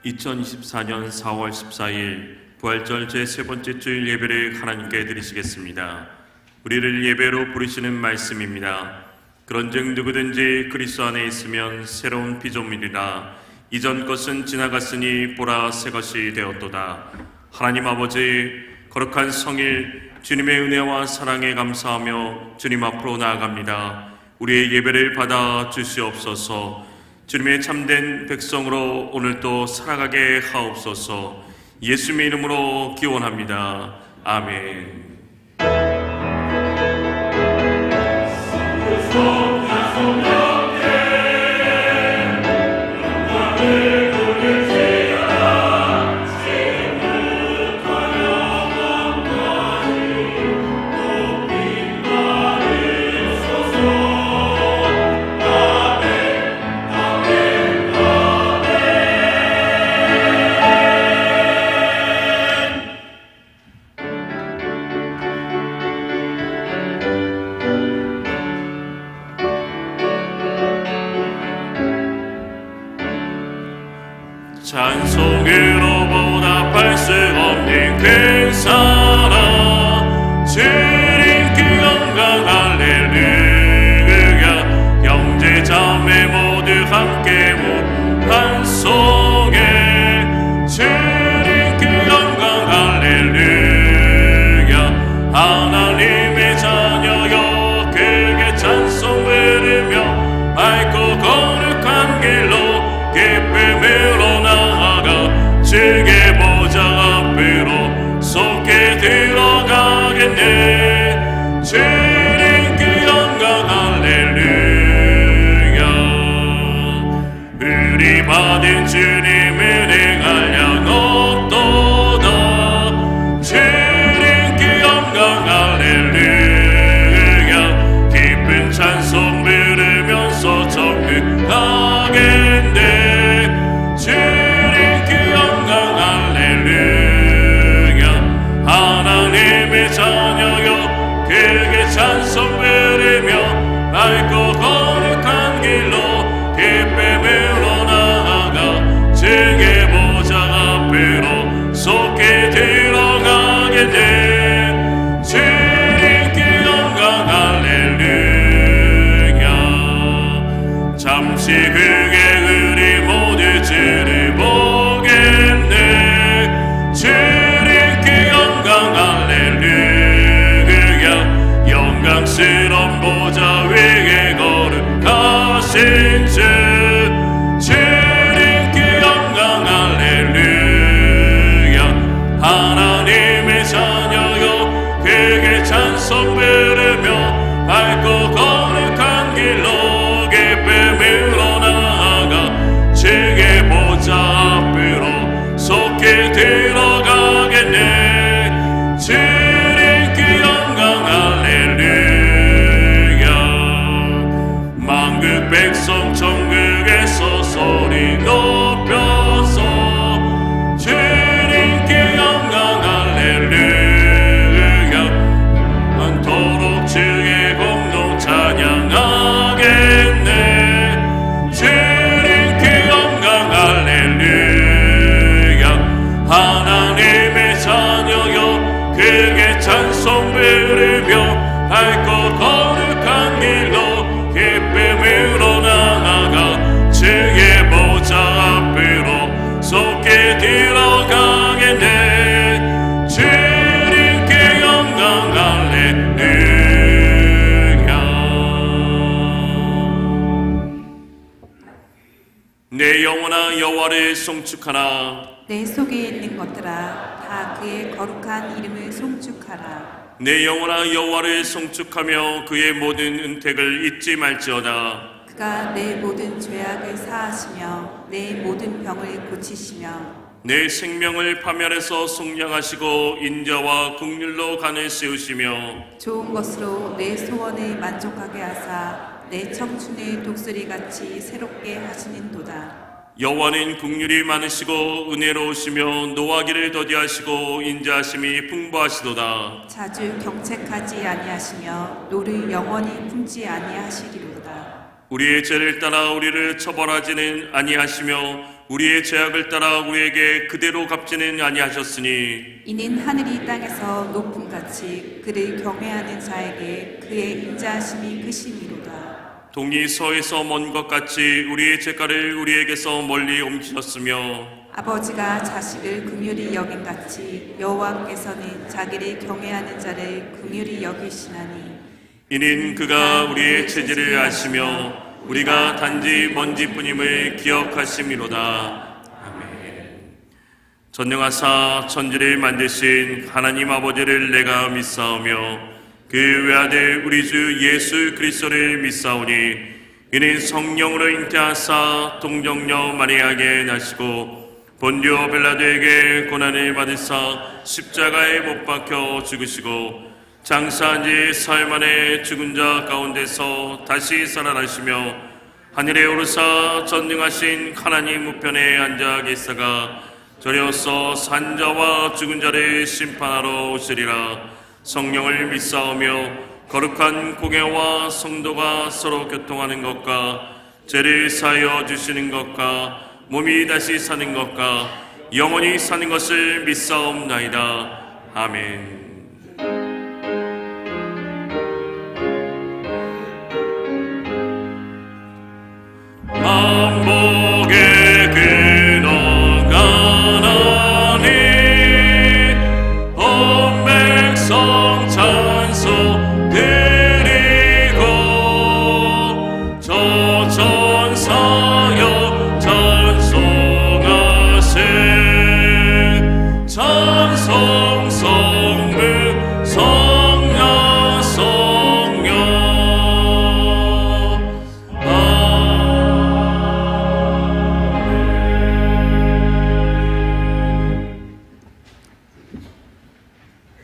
2024년 4월 14일 부활절 제3번째 주일 예배를 하나님께 드리시겠습니다. 우리를 예배로 부르시는 말씀입니다. 그런즉 누구든지 그리스도 안에 있으면 새로운 피조물이라 이전 것은 지나갔으니 보라 새 것이 되었도다. 하나님 아버지, 거룩한 성일 주님의 은혜와 사랑에 감사하며 주님 앞으로 나아갑니다. 우리의 예배를 받아 주시옵소서. 주님의 참된 백성으로 오늘도 살아가게 하옵소서. 예수님의 이름으로 기원합니다. 아멘. 찬송으로 보답할 수 없는 그 사랑 주님 그 영광 할렐루야. 형제 자매 모두 함께 찬송해 주님 그 영광 할렐루야. 하나님의 자녀여 크게 찬송 부르며 맑고 거룩한 길로 기쁨으로 주의 보좌 앞으로 속히 들어가겠네. 주님 그 영광 할렐루야. 우리 받은 주님 은혜 한량 없도다. 주님 그 영광 할렐루야. 기쁜 찬송 부르면서 정극하겠네. 자녀여 크게 찬송 부르며 맑고 거룩한 길로 기쁨으로 나아가 주의 보좌 앞으로 속히 들어가겠네. 주님 그 영광 할렐루야. 잠시 후에 우리 모두 주를 보겠네. 주님 그 영광 할렐루야. 영광스러운 보좌 위에 거룩하신 주 주님 그 영광 할렐루야. 하나님의 자녀여 크게 찬송 부르며 맑고 거룩한 길로 기쁨으로 나아가 주의 보좌 앞으로 속히 들어가겠네. 백성 천국에서 소리 높여서 주님 그 영광 할렐루야. 많도록 주의 공동 찬양하겠네. 주님 그 영광 할렐루야. 하나님의 자녀여 크게 찬송 부르며 밝고 거룩한 길로 기쁨으로 나아가 주의 보좌 앞으로 속히 들어가겠네. 주님 그 영광 할렐루야. 내 영혼아 여호와를 송축하라. 내 속에 있는 것들아 다 그의 거룩한 이름을 송축하라. 내 영혼아 여호와를 송축하며 그의 모든 은택을 잊지 말지어다. 그가 내 모든 죄악을 사하시며 내 모든 병을 고치시며 내 생명을 파멸해서 속량하시고 인자와 긍휼로 간을 세우시며 좋은 것으로 내 소원을 만족하게 하사 내 청춘을 독수리같이 새롭게 하시는도다. 여호와는 긍휼이 많으시고 은혜로우시며 노하기를 더디하시고 인자하심이 풍부하시도다. 자주 경책하지 아니하시며 노를 영원히 품지 아니하시리로다. 우리의 죄를 따라 우리를 처벌하지는 아니하시며 우리의 죄악을 따라 우리에게 그대로 갚지는 아니하셨으니 이는 하늘이 땅에서 높음같이 그를 경외하는 자에게 그의 인자하심이 크심이로다. 동이 서에서 먼 것 같이 우리의 죄가를 우리에게서 멀리 옮기셨으며 아버지가 자식을 긍휼히 여김같이 여호와께서는 자기를 경외하는 자를 긍휼히 여기시나니 이는 그가 우리의 체질을 아시며 우리가 단지 먼지뿐임을 기억하심이로다. 아멘. 전능하사 천지를 만드신 하나님 아버지를 내가 믿사오며 그 외아들 우리 주 예수 그리스도를 믿사오니 이는 성령으로 잉태하사 동정녀 마리아에게 나시고 본디오 빌라도에게 고난을 받으사 십자가에 못 박혀 죽으시고 장사한 지 사흘 만에 죽은 자 가운데서 다시 살아나시며 하늘에 오르사 전능하신 하나님 우편에 앉아 계시다가 저리어서 산 자와 죽은 자를 심판하러 오시리라. 성령을 믿사오며 거룩한 공예와 성도가 서로 교통하는 것과 죄를 사하여 주시는 것과 몸이 다시 사는 것과 영원히 사는 것을 믿사옵나이다. 아멘. 만복의 근원 가나니 온 백성 찬송 드리고 저 천사여 찬송하세 찬송 성부 성녀 성령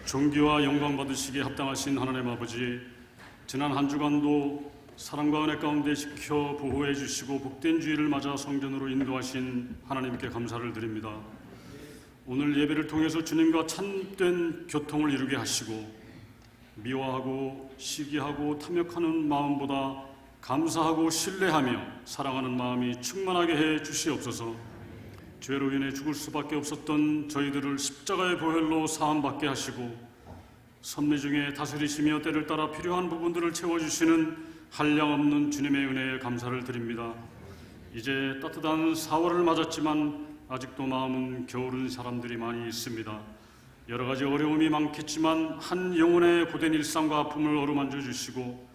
존귀와 영광 받으시기에 합당하신 하나님 아버지, 지난 한 주간도 사랑과 은혜 가운데 지켜 보호해 주시고 복된 주일을 맞아 성전으로 인도하신 하나님께 감사를 드립니다. 오늘 예배를 통해서 주님과 참된 교통을 이루게 하시고 미워하고 시기하고 탐욕하는 마음보다 감사하고 신뢰하며 사랑하는 마음이 충만하게 해 주시옵소서. 죄로 인해 죽을 수밖에 없었던 저희들을 십자가의 보혈로 사함받게 하시고 섭리 중에 다스리시며 때를 따라 필요한 부분들을 채워주시는 한량없는 주님의 은혜에 감사를 드립니다. 이제 따뜻한 4월을 맞았지만 아직도 마음은 겨울은 사람들이 많이 있습니다. 여러 가지 어려움이 많겠지만 한 영혼의 고된 일상과 아픔을 어루만져 주시고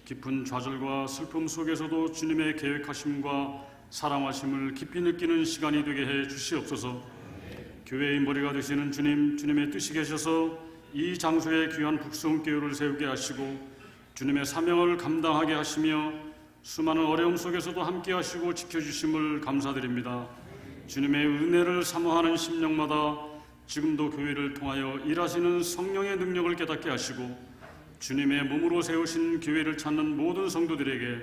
깊은 좌절과 슬픔 속에서도 주님의 계획하심과 사랑하심을 깊이 느끼는 시간이 되게 해 주시옵소서. 교회의 머리가 되시는 주님, 주님의 뜻이 계셔서 이 장소에 귀한 북송교회를 세우게 하시고 주님의 사명을 감당하게 하시며 수많은 어려움 속에서도 함께 하시고 지켜주심을 감사드립니다. 주님의 은혜를 사모하는 심령마다 지금도 교회를 통하여 일하시는 성령의 능력을 깨닫게 하시고 주님의 몸으로 세우신 교회를 찾는 모든 성도들에게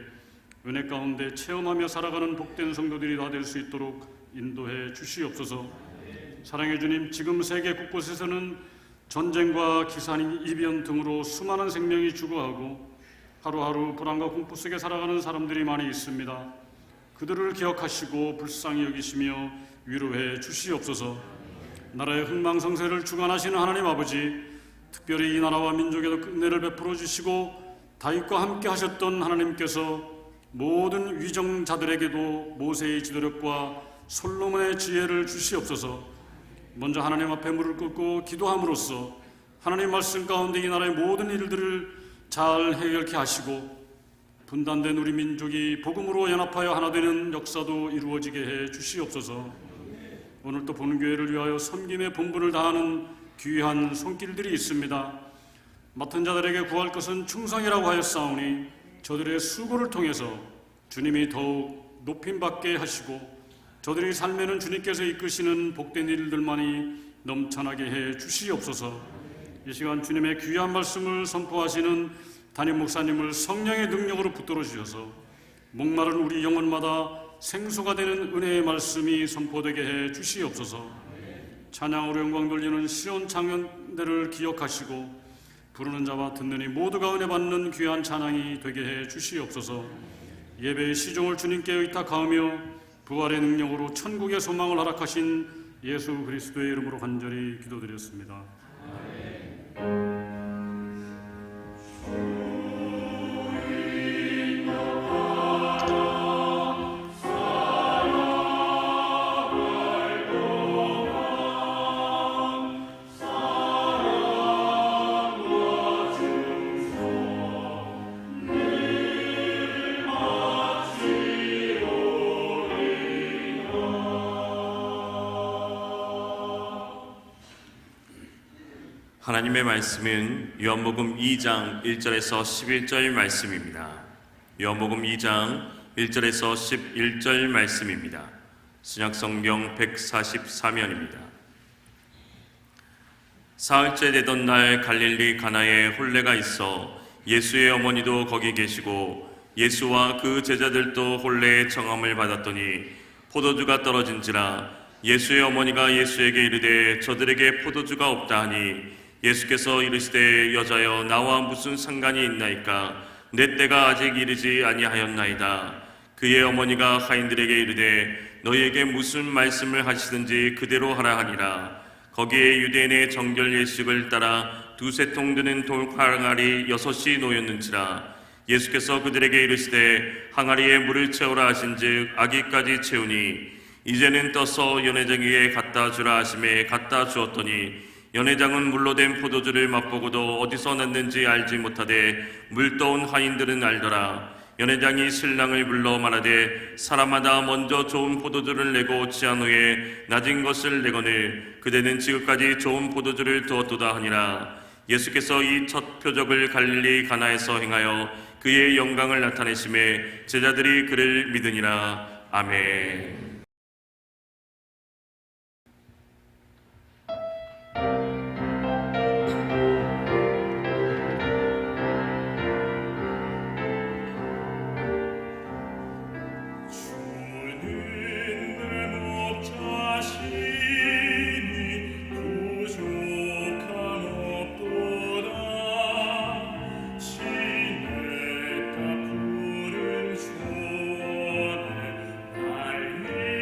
은혜 가운데 체험하며 살아가는 복된 성도들이 다 될 수 있도록 인도해 주시옵소서. 사랑의 주님, 지금 세계 곳곳에서는 전쟁과 기산, 이변 등으로 수많은 생명이 죽어가고 하루하루 불안과 공포 속에 살아가는 사람들이 많이 있습니다. 그들을 기억하시고 불쌍히 여기시며 위로해 주시옵소서. 나라의 흥망성쇠를 주관하시는 하나님 아버지, 특별히 이 나라와 민족에도 은혜를 베풀어 주시고 다윗과 함께 하셨던 하나님께서 모든 위정자들에게도 모세의 지도력과 솔로몬의 지혜를 주시옵소서. 먼저 하나님 앞에 무릎 꿇고 기도함으로써 하나님 말씀 가운데 이 나라의 모든 일들을 잘 해결케 하시고 분단된 우리 민족이 복음으로 연합하여 하나 되는 역사도 이루어지게 해 주시옵소서. 오늘 또 본교회를 위하여 섬김의 본분을 다하는 귀한 손길들이 있습니다. 맡은 자들에게 구할 것은 충성이라고 하였사오니 저들의 수고를 통해서 주님이 더욱 높임받게 하시고 저들의 삶에는 주님께서 이끄시는 복된 일들만이 넘쳐나게 해 주시옵소서. 이 시간 주님의 귀한 말씀을 선포하시는 담임 목사님을 성령의 능력으로 붙들어 주셔서 목마른 우리 영혼마다 생수가 되는 은혜의 말씀이 선포되게 해 주시옵소서. 찬양으로 영광 돌리는 시온 창년대를 기억하시고 부르는 자와 듣는 이 모두가 은혜 받는 귀한 찬양이 되게 해 주시옵소서. 예배의 시종을 주님께 의탁하며 부활의 능력으로 천국의 소망을 허락하신 예수 그리스도의 이름으로 간절히 기도드렸습니다. 하나님의 말씀은 요한복음 2장 1절에서 11절 말씀입니다. 요한복음 2장 1절에서 11절 말씀입니다. 신약성경 144면입니다. 사흘째 되던 날 갈릴리 가나에 혼례가 있어 예수의 어머니도 거기 계시고 예수와 그 제자들도 혼례의 청함을 받았더니 포도주가 떨어진지라 예수의 어머니가 예수에게 이르되 저들에게 포도주가 없다 하니 예수께서 이르시되 여자여 나와 무슨 상관이 있나이까 내 때가 아직 이르지 아니하였나이다. 그의 어머니가 하인들에게 이르되 너희에게 무슨 말씀을 하시든지 그대로 하라 하니라. 거기에 유대인의 정결 예식을 따라 두세 통 드는 돌 항아리 6이 놓였는지라. 예수께서 그들에게 이르시되 항아리에 물을 채우라 하신즉 아기까지 채우니 이제는 떠서 연회장에게 갖다 주라 하심에 갖다 주었더니 연회장은 물로 된 포도주를 맛보고도 어디서 났는지 알지 못하되 물 떠온 하인들은 알더라. 연회장이 신랑을 불러 말하되 사람마다 먼저 좋은 포도주를 내고 취한 후에 낮은 것을 내거늘 그대는 지금까지 좋은 포도주를 두었도다 하니라. 예수께서 이 첫 표적을 갈릴리 가나에서 행하여 그의 영광을 나타내심에 제자들이 그를 믿으니라. 아멘. 푸른 손에 날리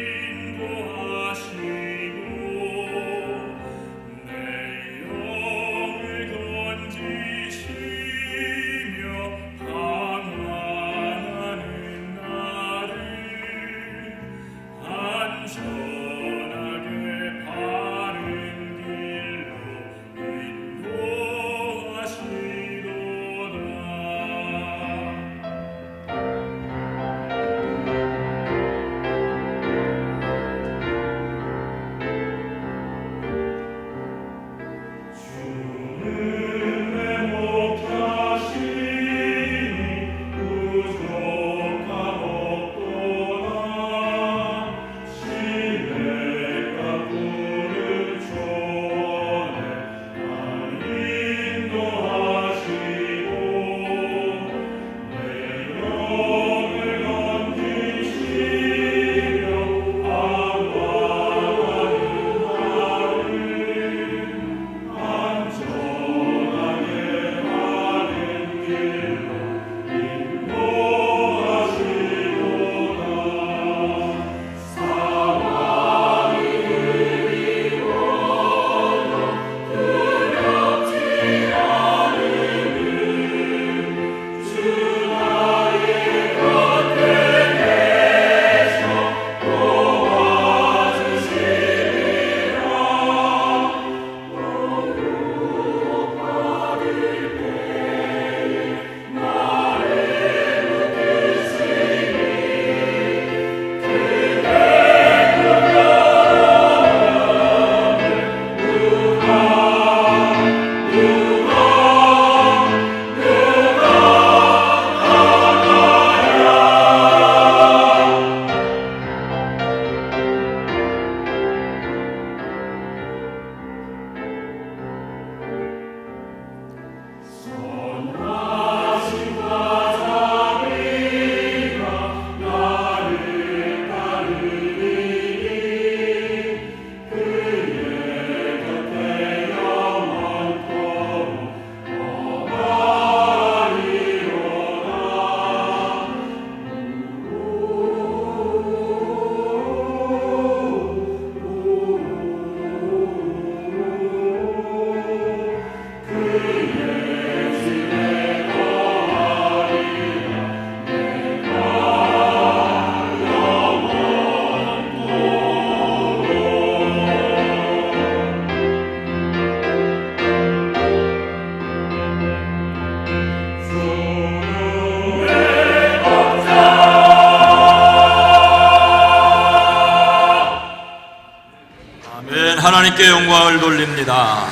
하나님께 영광을 돌립니다.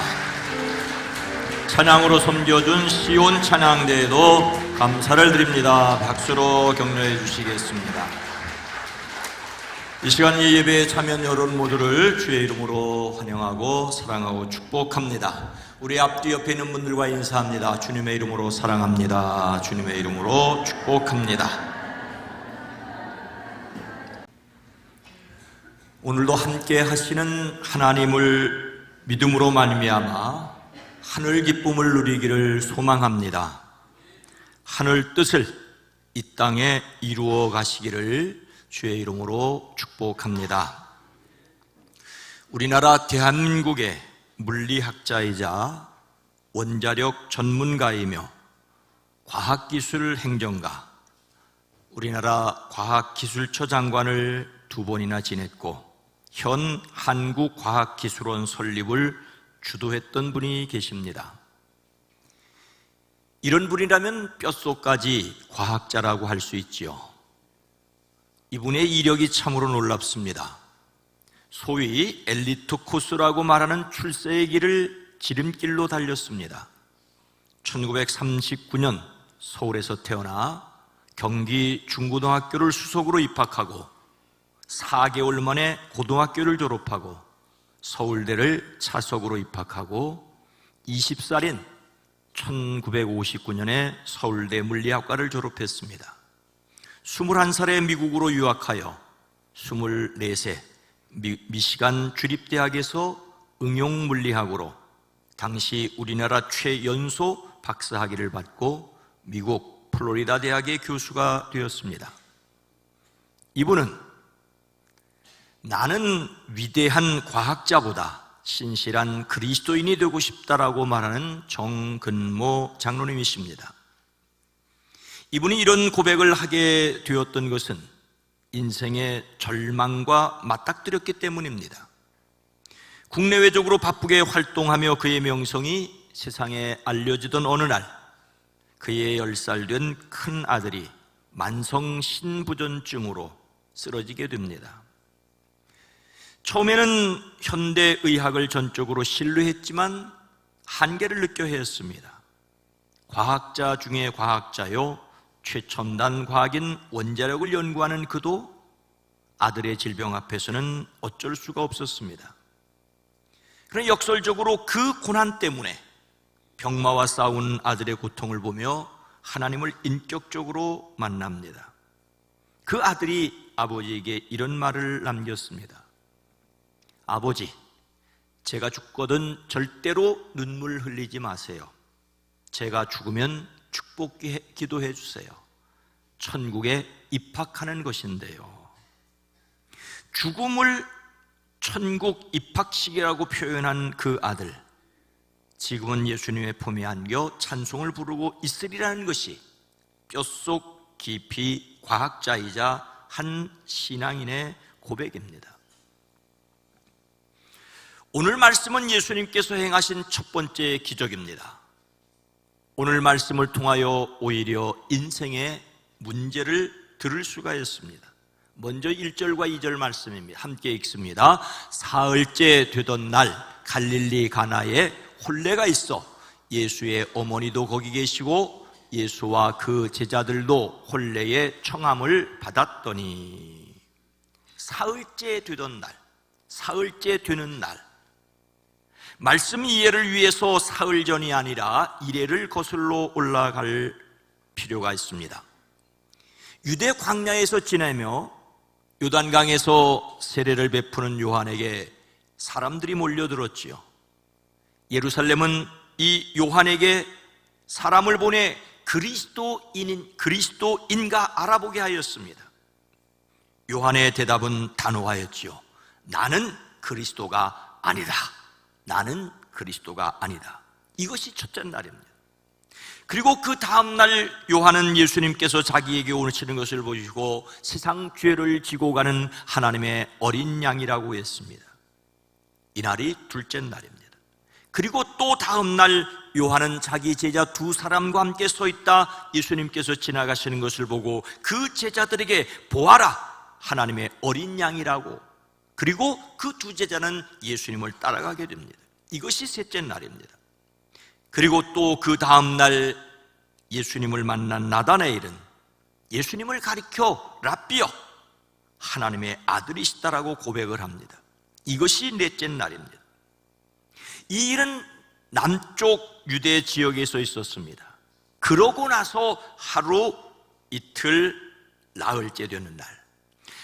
찬양으로 섬겨준 시온 찬양대에도 감사를 드립니다. 박수로 격려해 주시겠습니다. 이 시간 이 예배에 참여한 여러분 모두를 주의 이름으로 환영하고 사랑하고 축복합니다. 우리 앞뒤 옆에 있는 분들과 인사합니다. 주님의 이름으로 사랑합니다. 주님의 이름으로 축복합니다. 오늘도 함께 하시는 하나님을 믿음으로 말미암아 하늘 기쁨을 누리기를 소망합니다. 하늘 뜻을 이 땅에 이루어 가시기를 주의 이름으로 축복합니다. 우리나라 대한민국의 물리학자이자 원자력 전문가이며 과학기술 행정가, 우리나라 과학기술처 장관을 2번이나 지냈고 현 한국과학기술원 설립을 주도했던 분이 계십니다. 이런 분이라면 뼛속까지 과학자라고 할 수 있지요. 이분의 이력이 참으로 놀랍습니다. 소위 엘리트 코스라고 말하는 출세의 길을 지름길로 달렸습니다. 1939년 서울에서 태어나 경기 중고등학교를 수석으로 입학하고 4개월 만에 고등학교를 졸업하고 서울대를 차석으로 입학하고 20살인 1959년에 서울대 물리학과를 졸업했습니다. 21살에 미국으로 유학하여 24세 미시간 주립대학에서 응용물리학으로 당시 우리나라 최연소 박사학위를 받고 미국 플로리다 대학의 교수가 되었습니다. 이분은 나는 위대한 과학자보다 신실한 그리스도인이 되고 싶다라고 말하는 정근모 장로님이십니다. 이분이 이런 고백을 하게 되었던 것은 인생의 절망과 맞닥뜨렸기 때문입니다. 국내외적으로 바쁘게 활동하며 그의 명성이 세상에 알려지던 어느 날 그의 10살 된 큰 아들이 만성 신부전증으로 쓰러지게 됩니다. 처음에는 현대의학을 전적으로 신뢰했지만 한계를 느껴야 했습니다. 과학자 중에 과학자요, 최첨단 과학인 원자력을 연구하는 그도 아들의 질병 앞에서는 어쩔 수가 없었습니다. 그러나 역설적으로 그 고난 때문에 병마와 싸운 아들의 고통을 보며 하나님을 인격적으로 만납니다. 그 아들이 아버지에게 이런 말을 남겼습니다. 아버지, 제가 죽거든 절대로 눈물 흘리지 마세요. 제가 죽으면 축복 기도해 주세요. 천국에 입학하는 것인데요. 죽음을 천국 입학식이라고 표현한 그 아들, 지금은 예수님의 품에 안겨 찬송을 부르고 있으리라는 것이 뼛속 깊이 과학자이자 한 신앙인의 고백입니다. 오늘 말씀은 예수님께서 행하신 첫 번째 기적입니다. 오늘 말씀을 통하여 오히려 인생의 문제를 들을 수가 있습니다. 먼저 1절과 2절 말씀입니다. 함께 읽습니다. 사흘째 되던 날 갈릴리 가나에 혼례가 있어 예수의 어머니도 거기 계시고 예수와 그 제자들도 혼례의 청함을 받았더니, 사흘째 되던 날, 사흘째 되는 날, 말씀 이해를 위해서 사흘 전이 아니라 이래를 거슬러 올라갈 필요가 있습니다. 유대 광야에서 지내며 요단강에서 세례를 베푸는 요한에게 사람들이 몰려들었지요. 예루살렘은 이 요한에게 사람을 보내 그리스도인가 알아보게 하였습니다. 요한의 대답은 단호하였지요. 나는 그리스도가 아니다. 나는 그리스도가 아니다. 이것이 첫째 날입니다. 그리고 그 다음날 요한은 예수님께서 자기에게 오시는 것을 보시고 세상 죄를 지고 가는 하나님의 어린 양이라고 했습니다. 이날이 둘째 날입니다. 그리고 또 다음날 요한은 자기 제자 2사람과 함께 서 있다 예수님께서 지나가시는 것을 보고 그 제자들에게 보아라, 하나님의 어린 양이라고 그리고 그 두 제자는 예수님을 따라가게 됩니다. 이것이 셋째 날입니다. 그리고 또 그 다음 날 예수님을 만난 나다나엘은 예수님을 가리켜 랍비여, 하나님의 아들이시다라고 고백을 합니다. 이것이 넷째 날입니다. 이 일은 남쪽 유대 지역에서 있었습니다. 그러고 나서 하루 이틀 나흘째 되는 날,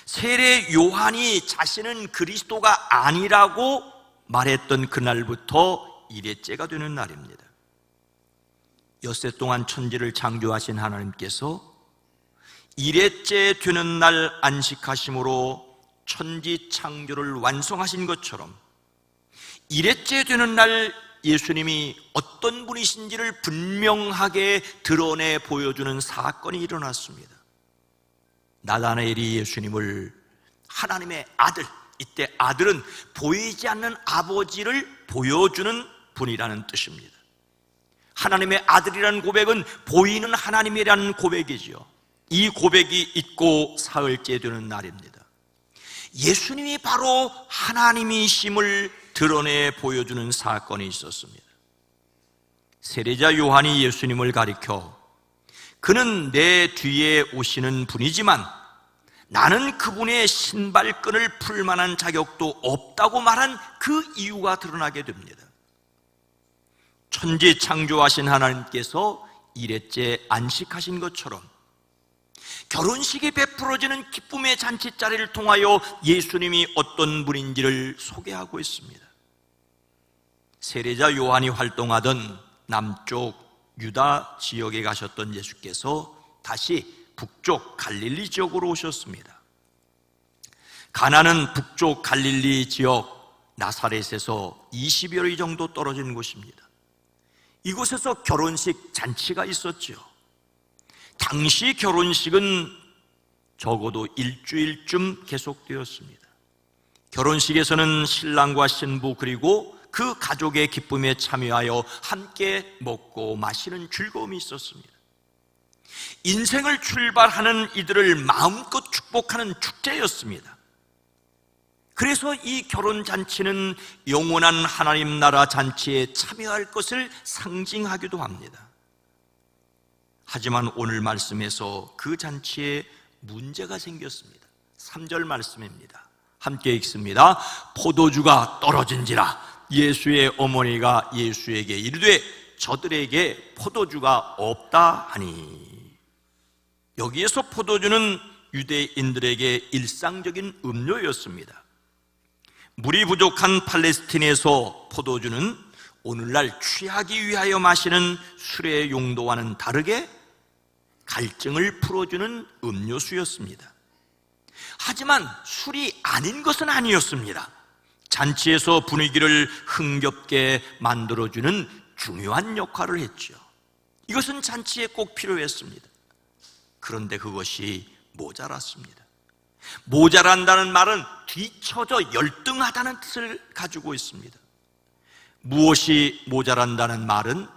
세례 요한이 자신은 그리스도가 아니라고 말했던 그날부터 일회째가 되는 날입니다. 엿새 동안 천지를 창조하신 하나님께서 일회째 되는 날 안식하심으로 천지 창조를 완성하신 것처럼 일회째 되는 날 예수님이 어떤 분이신지를 분명하게 드러내 보여주는 사건이 일어났습니다. 나다나엘이 예수님을 하나님의 아들, 이때 아들은 보이지 않는 아버지를 보여주는 분이라는 뜻입니다. 하나님의 아들이라는 고백은 보이는 하나님이라는 고백이죠. 이 고백이 있고 사흘째 되는 날입니다. 예수님이 바로 하나님이심을 드러내 보여주는 사건이 있었습니다. 세례자 요한이 예수님을 가리켜 그는 내 뒤에 오시는 분이지만 나는 그분의 신발끈을 풀 만한 자격도 없다고 말한 그 이유가 드러나게 됩니다. 천지 창조하신 하나님께서 일회째 안식하신 것처럼 결혼식이 베풀어지는 기쁨의 잔치자리를 통하여 예수님이 어떤 분인지를 소개하고 있습니다. 세례자 요한이 활동하던 남쪽 유다 지역에 가셨던 예수께서 다시 북쪽 갈릴리 지역으로 오셨습니다. 가나는 북쪽 갈릴리 지역 나사렛에서 20여 리 정도 떨어진 곳입니다. 이곳에서 결혼식 잔치가 있었죠. 당시 결혼식은 적어도 일주일쯤 계속되었습니다. 결혼식에서는 신랑과 신부 그리고 그 가족의 기쁨에 참여하여 함께 먹고 마시는 즐거움이 있었습니다. 인생을 출발하는 이들을 마음껏 축복하는 축제였습니다. 그래서 이 결혼잔치는 영원한 하나님 나라 잔치에 참여할 것을 상징하기도 합니다. 하지만 오늘 말씀에서 그 잔치에 문제가 생겼습니다. 3절 말씀입니다. 함께 읽습니다. 포도주가 떨어진지라 예수의 어머니가 예수에게 이르되 저들에게 포도주가 없다 하니. 여기에서 포도주는 유대인들에게 일상적인 음료였습니다. 물이 부족한 팔레스틴에서 포도주는 오늘날 취하기 위하여 마시는 술의 용도와는 다르게 갈증을 풀어주는 음료수였습니다. 하지만 술이 아닌 것은 아니었습니다. 잔치에서 분위기를 흥겹게 만들어주는 중요한 역할을 했죠. 이것은 잔치에 꼭 필요했습니다. 그런데 그것이 모자랐습니다. 모자란다는 말은 뒤처져 열등하다는 뜻을 가지고 있습니다. 무엇이 모자란다는 말은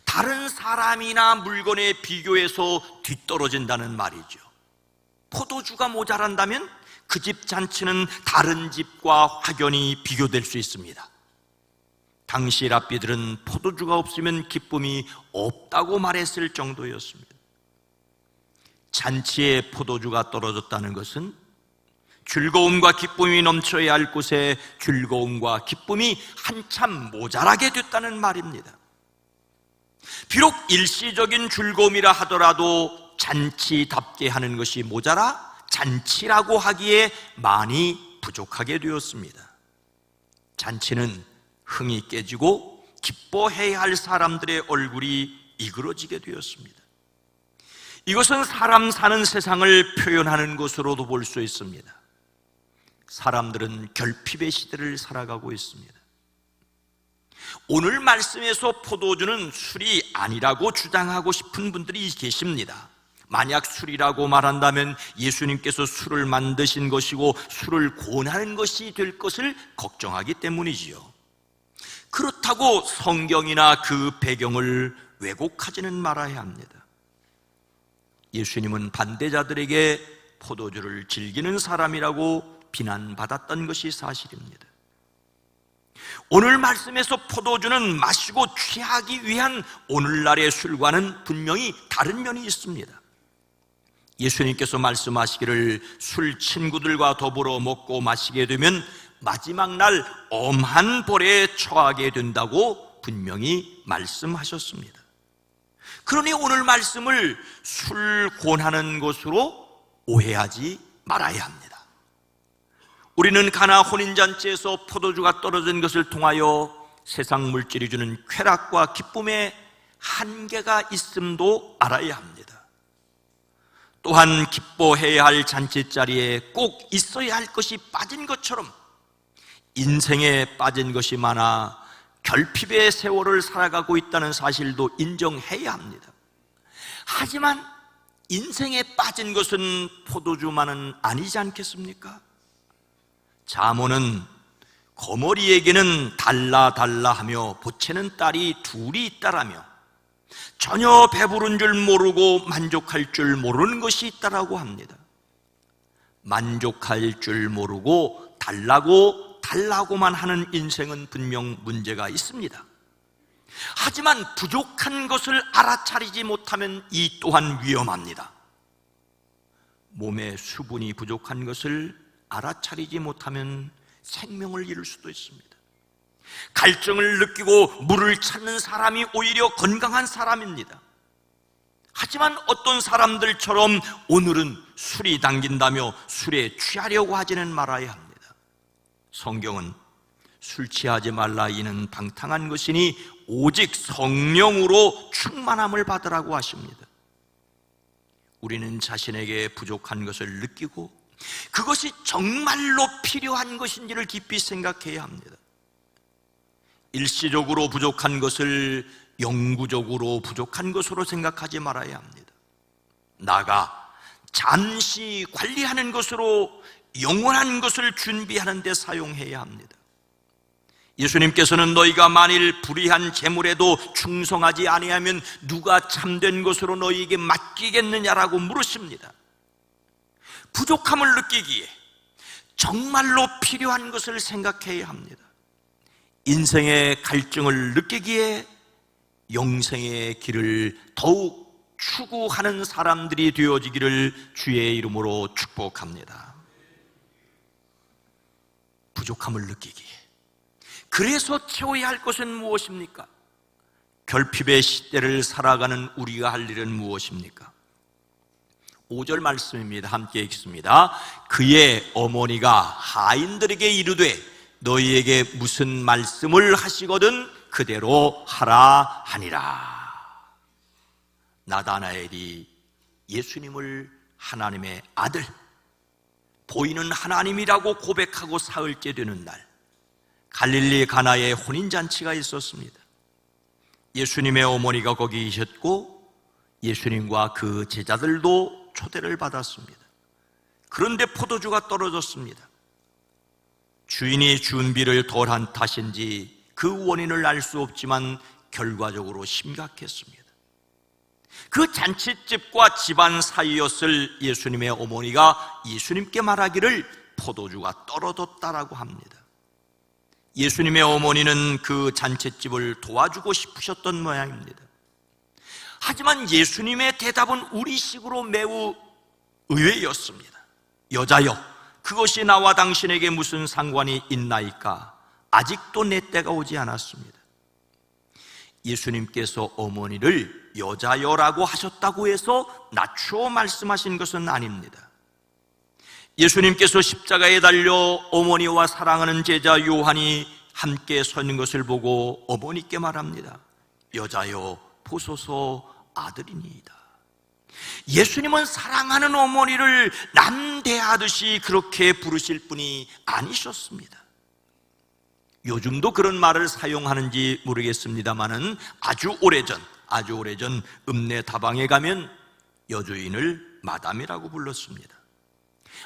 다른 사람이나 물건에 비교해서 뒤떨어진다는 말이죠. 포도주가 모자란다면 그 집 잔치는 다른 집과 확연히 비교될 수 있습니다. 당시 랍비들은 포도주가 없으면 기쁨이 없다고 말했을 정도였습니다. 잔치에 포도주가 떨어졌다는 것은 즐거움과 기쁨이 넘쳐야 할 곳에 즐거움과 기쁨이 한참 모자라게 됐다는 말입니다. 비록 일시적인 즐거움이라 하더라도 잔치답게 하는 것이 모자라 잔치라고 하기에 많이 부족하게 되었습니다. 잔치는 흥이 깨지고 기뻐해야 할 사람들의 얼굴이 이그러지게 되었습니다. 이것은 사람 사는 세상을 표현하는 것으로도 볼 수 있습니다. 사람들은 결핍의 시대를 살아가고 있습니다. 오늘 말씀에서 포도주는 술이 아니라고 주장하고 싶은 분들이 계십니다. 만약 술이라고 말한다면 예수님께서 술을 만드신 것이고 술을 권하는 것이 될 것을 걱정하기 때문이지요. 그렇다고 성경이나 그 배경을 왜곡하지는 말아야 합니다. 예수님은 반대자들에게 포도주를 즐기는 사람이라고 비난받았던 것이 사실입니다. 오늘 말씀에서 포도주는 마시고 취하기 위한 오늘날의 술과는 분명히 다른 면이 있습니다. 예수님께서 말씀하시기를 술 친구들과 더불어 먹고 마시게 되면 마지막 날 엄한 벌에 처하게 된다고 분명히 말씀하셨습니다. 그러니 오늘 말씀을 술 권하는 것으로 오해하지 말아야 합니다. 우리는 가나 혼인잔치에서 포도주가 떨어진 것을 통하여 세상 물질이 주는 쾌락과 기쁨에 한계가 있음도 알아야 합니다. 또한 기뻐해야 할 잔치자리에 꼭 있어야 할 것이 빠진 것처럼 인생에 빠진 것이 많아 결핍의 세월을 살아가고 있다는 사실도 인정해야 합니다. 하지만 인생에 빠진 것은 포도주만은 아니지 않겠습니까? 잠언은 거머리에게는 달라 하며 보채는 딸이 둘이 있다라며 전혀 배부른 줄 모르고 만족할 줄 모르는 것이 있다라고 합니다. 만족할 줄 모르고 달라고만 하는 인생은 분명 문제가 있습니다. 하지만 부족한 것을 알아차리지 못하면 이 또한 위험합니다. 몸에 수분이 부족한 것을 알아차리지 못하면 생명을 잃을 수도 있습니다. 갈증을 느끼고 물을 찾는 사람이 오히려 건강한 사람입니다. 하지만 어떤 사람들처럼 오늘은 술이 당긴다며 술에 취하려고 하지는 말아야 합니다. 성경은 술 취하지 말라 이는 방탕한 것이니 오직 성령으로 충만함을 받으라고 하십니다. 우리는 자신에게 부족한 것을 느끼고 그것이 정말로 필요한 것인지를 깊이 생각해야 합니다. 일시적으로 부족한 것을 영구적으로 부족한 것으로 생각하지 말아야 합니다. 나가 잠시 관리하는 것으로 영원한 것을 준비하는 데 사용해야 합니다. 예수님께서는 너희가 만일 불의한 재물에도 충성하지 아니하면 누가 참된 것으로 너희에게 맡기겠느냐라고 물으십니다. 부족함을 느끼기에 정말로 필요한 것을 생각해야 합니다. 인생의 갈증을 느끼기에 영생의 길을 더욱 추구하는 사람들이 되어지기를 주의 이름으로 축복합니다. 부족함을 느끼기에 그래서 채워야 할 것은 무엇입니까? 결핍의 시대를 살아가는 우리가 할 일은 무엇입니까? 5절 말씀입니다. 함께 읽습니다. 그의 어머니가 하인들에게 이르되 너희에게 무슨 말씀을 하시거든 그대로 하라 하니라. 나다나엘이 예수님을 하나님의 아들, 보이는 하나님이라고 고백하고 사흘째 되는 날, 갈릴리 가나에 혼인잔치가 있었습니다. 예수님의 어머니가 거기 계셨고 예수님과 그 제자들도 초대를 받았습니다. 그런데 포도주가 떨어졌습니다. 주인이 준비를 덜한 탓인지 그 원인을 알 수 없지만 결과적으로 심각했습니다. 그 잔치집과 집안 사이였을 예수님의 어머니가 예수님께 말하기를 포도주가 떨어졌다라고 합니다. 예수님의 어머니는 그 잔치집을 도와주고 싶으셨던 모양입니다. 하지만 예수님의 대답은 우리식으로 매우 의외였습니다. 여자여, 그것이 나와 당신에게 무슨 상관이 있나이까? 아직도 내 때가 오지 않았습니다. 예수님께서 어머니를 여자여라고 하셨다고 해서 낮추어 말씀하신 것은 아닙니다. 예수님께서 십자가에 달려 어머니와 사랑하는 제자 요한이 함께 서는 것을 보고 어머니께 말합니다. 여자여, 보소서 아들이니이다. 예수님은 사랑하는 어머니를 남 대하듯이 그렇게 부르실 분이 아니셨습니다. 요즘도 그런 말을 사용하는지 모르겠습니다만은 아주 오래전 읍내 다방에 가면 여주인을 마담이라고 불렀습니다.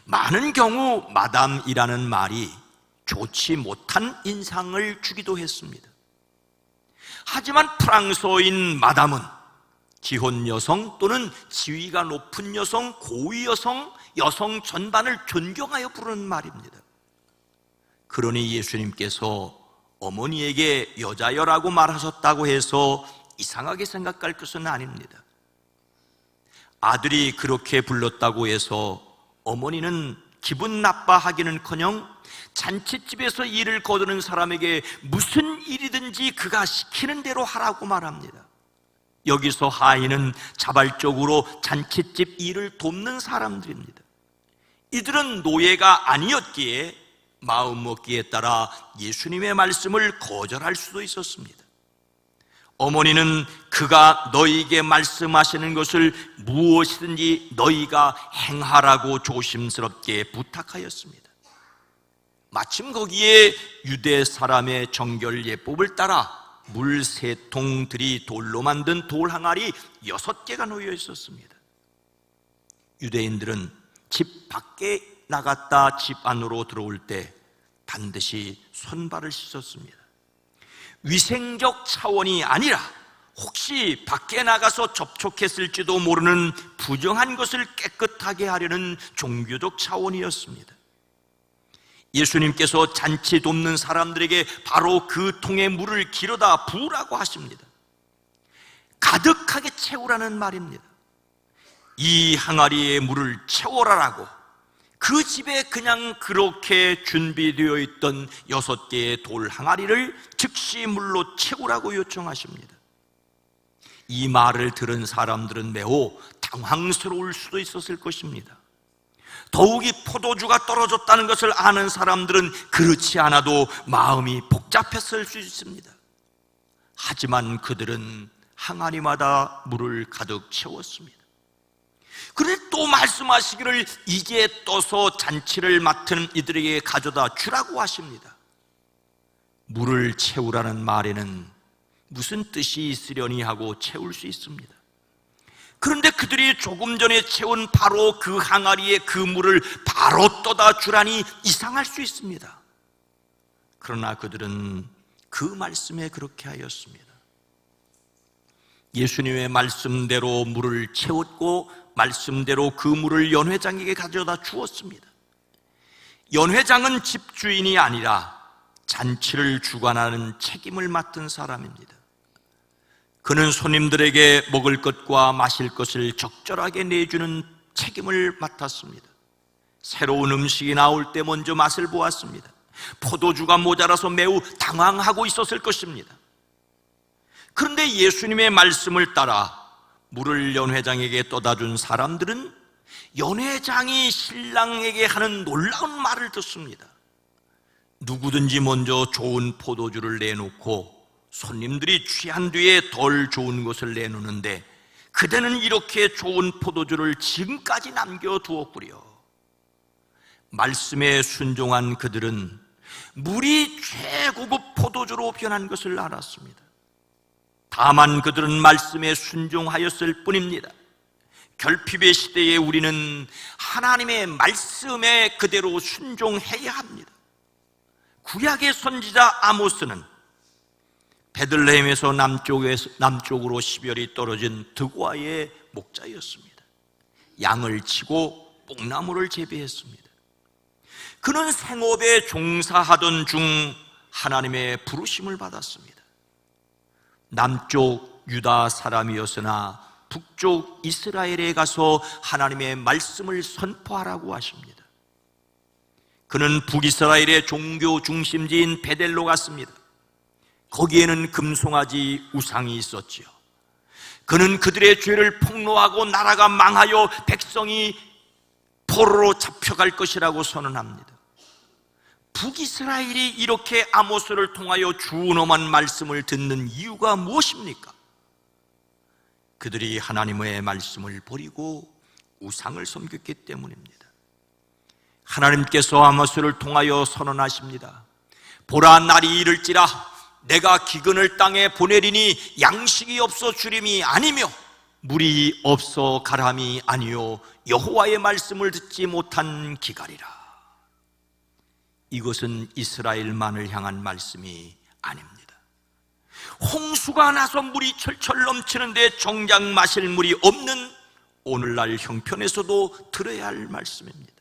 많은 경우 마담이라는 말이 좋지 못한 인상을 주기도 했습니다. 하지만 프랑스어인 마담은 지혼 여성 또는 지위가 높은 여성, 고위 여성, 여성 전반을 존경하여 부르는 말입니다. 그러니 예수님께서 어머니에게 여자여라고 말하셨다고 해서 이상하게 생각할 것은 아닙니다. 아들이 그렇게 불렀다고 해서 어머니는 기분 나빠하기는커녕 잔치집에서 일을 거두는 사람에게 무슨 일이든지 그가 시키는 대로 하라고 말합니다. 여기서 하인은 자발적으로 잔치집 일을 돕는 사람들입니다. 이들은 노예가 아니었기에 마음먹기에 따라 예수님의 말씀을 거절할 수도 있었습니다. 어머니는 그가 너희에게 말씀하시는 것을 무엇이든지 너희가 행하라고 조심스럽게 부탁하였습니다. 마침 거기에 유대 사람의 정결 예법을 따라 물 3통들이 돌로 만든 돌 항아리 6개가 놓여 있었습니다. 유대인들은 집 밖에 나갔다 집 안으로 들어올 때 반드시 손발을 씻었습니다. 위생적 차원이 아니라 혹시 밖에 나가서 접촉했을지도 모르는 부정한 것을 깨끗하게 하려는 종교적 차원이었습니다. 예수님께서 잔치 돕는 사람들에게 바로 그 통에 물을 길어다 부으라고 하십니다. 가득하게 채우라는 말입니다. 이 항아리에 물을 채워라라고 그 집에 그냥 그렇게 준비되어 있던 6개의 돌 항아리를 즉시 물로 채우라고 요청하십니다. 이 말을 들은 사람들은 매우 당황스러울 수도 있었을 것입니다. 더욱이 포도주가 떨어졌다는 것을 아는 사람들은 그렇지 않아도 마음이 복잡했을 수 있습니다. 하지만 그들은 항아리마다 물을 가득 채웠습니다. 그런데 또 말씀하시기를 이제 떠서 잔치를 맡은 이들에게 가져다 주라고 하십니다. 물을 채우라는 말에는 무슨 뜻이 있으려니 하고 채울 수 있습니다. 그런데 그들이 조금 전에 채운 바로 그 항아리에 그 물을 바로 떠다 주라니 이상할 수 있습니다. 그러나 그들은 그 말씀에 그렇게 하였습니다. 예수님의 말씀대로 물을 채웠고 말씀대로 그 물을 연회장에게 가져다 주었습니다. 연회장은 집주인이 아니라 잔치를 주관하는 책임을 맡은 사람입니다. 그는 손님들에게 먹을 것과 마실 것을 적절하게 내주는 책임을 맡았습니다. 새로운 음식이 나올 때 먼저 맛을 보았습니다. 포도주가 모자라서 매우 당황하고 있었을 것입니다. 그런데 예수님의 말씀을 따라 물을 연회장에게 떠다준 사람들은 연회장이 신랑에게 하는 놀라운 말을 듣습니다. 누구든지 먼저 좋은 포도주를 내놓고 손님들이 취한 뒤에 덜 좋은 것을 내놓는데 그대는 이렇게 좋은 포도주를 지금까지 남겨두었구려. 말씀에 순종한 그들은 물이 최고급 포도주로 변한 것을 알았습니다. 다만 그들은 말씀에 순종하였을 뿐입니다. 결핍의 시대에 우리는 하나님의 말씀에 그대로 순종해야 합니다. 구약의 선지자 아모스는 베들레헴에서 남쪽으로 시별이 떨어진 드고아의 목자였습니다. 양을 치고 뽕나무를 재배했습니다. 그는 생업에 종사하던 중 하나님의 부르심을 받았습니다. 남쪽 유다 사람이었으나 북쪽 이스라엘에 가서 하나님의 말씀을 선포하라고 하십니다. 그는 북이스라엘의 종교 중심지인 베델로 갔습니다. 거기에는 금송아지 우상이 있었지요. 그는 그들의 죄를 폭로하고 나라가 망하여 백성이 포로로 잡혀갈 것이라고 선언합니다. 북이스라엘이 이렇게 아모스를 통하여 준엄한 말씀을 듣는 이유가 무엇입니까? 그들이 하나님의 말씀을 버리고 우상을 섬겼기 때문입니다. 하나님께서 아모스를 통하여 선언하십니다. 보라, 날이 이를지라 내가 기근을 땅에 보내리니 양식이 없어 주림이 아니며 물이 없어 가람이 아니요 여호와의 말씀을 듣지 못한 기갈이라. 이것은 이스라엘만을 향한 말씀이 아닙니다. 홍수가 나서 물이 철철 넘치는데 정작 마실 물이 없는 오늘날 형편에서도 들어야 할 말씀입니다.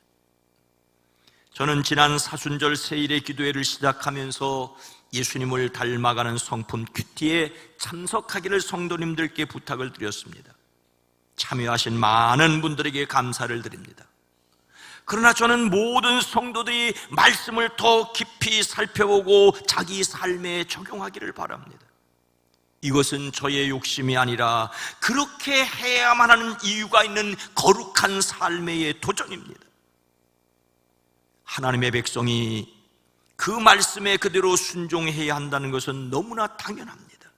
저는 지난 사순절 세일의 기도회를 시작하면서 예수님을 닮아가는 성품 큐티에 참석하기를 성도님들께 부탁을 드렸습니다. 참여하신 많은 분들에게 감사를 드립니다. 그러나 저는 모든 성도들이 말씀을 더 깊이 살펴보고 자기 삶에 적용하기를 바랍니다. 이것은 저의 욕심이 아니라 그렇게 해야만 하는 이유가 있는 거룩한 삶의 도전입니다. 하나님의 백성이 그 말씀에 그대로 순종해야 한다는 것은 너무나 당연합니다.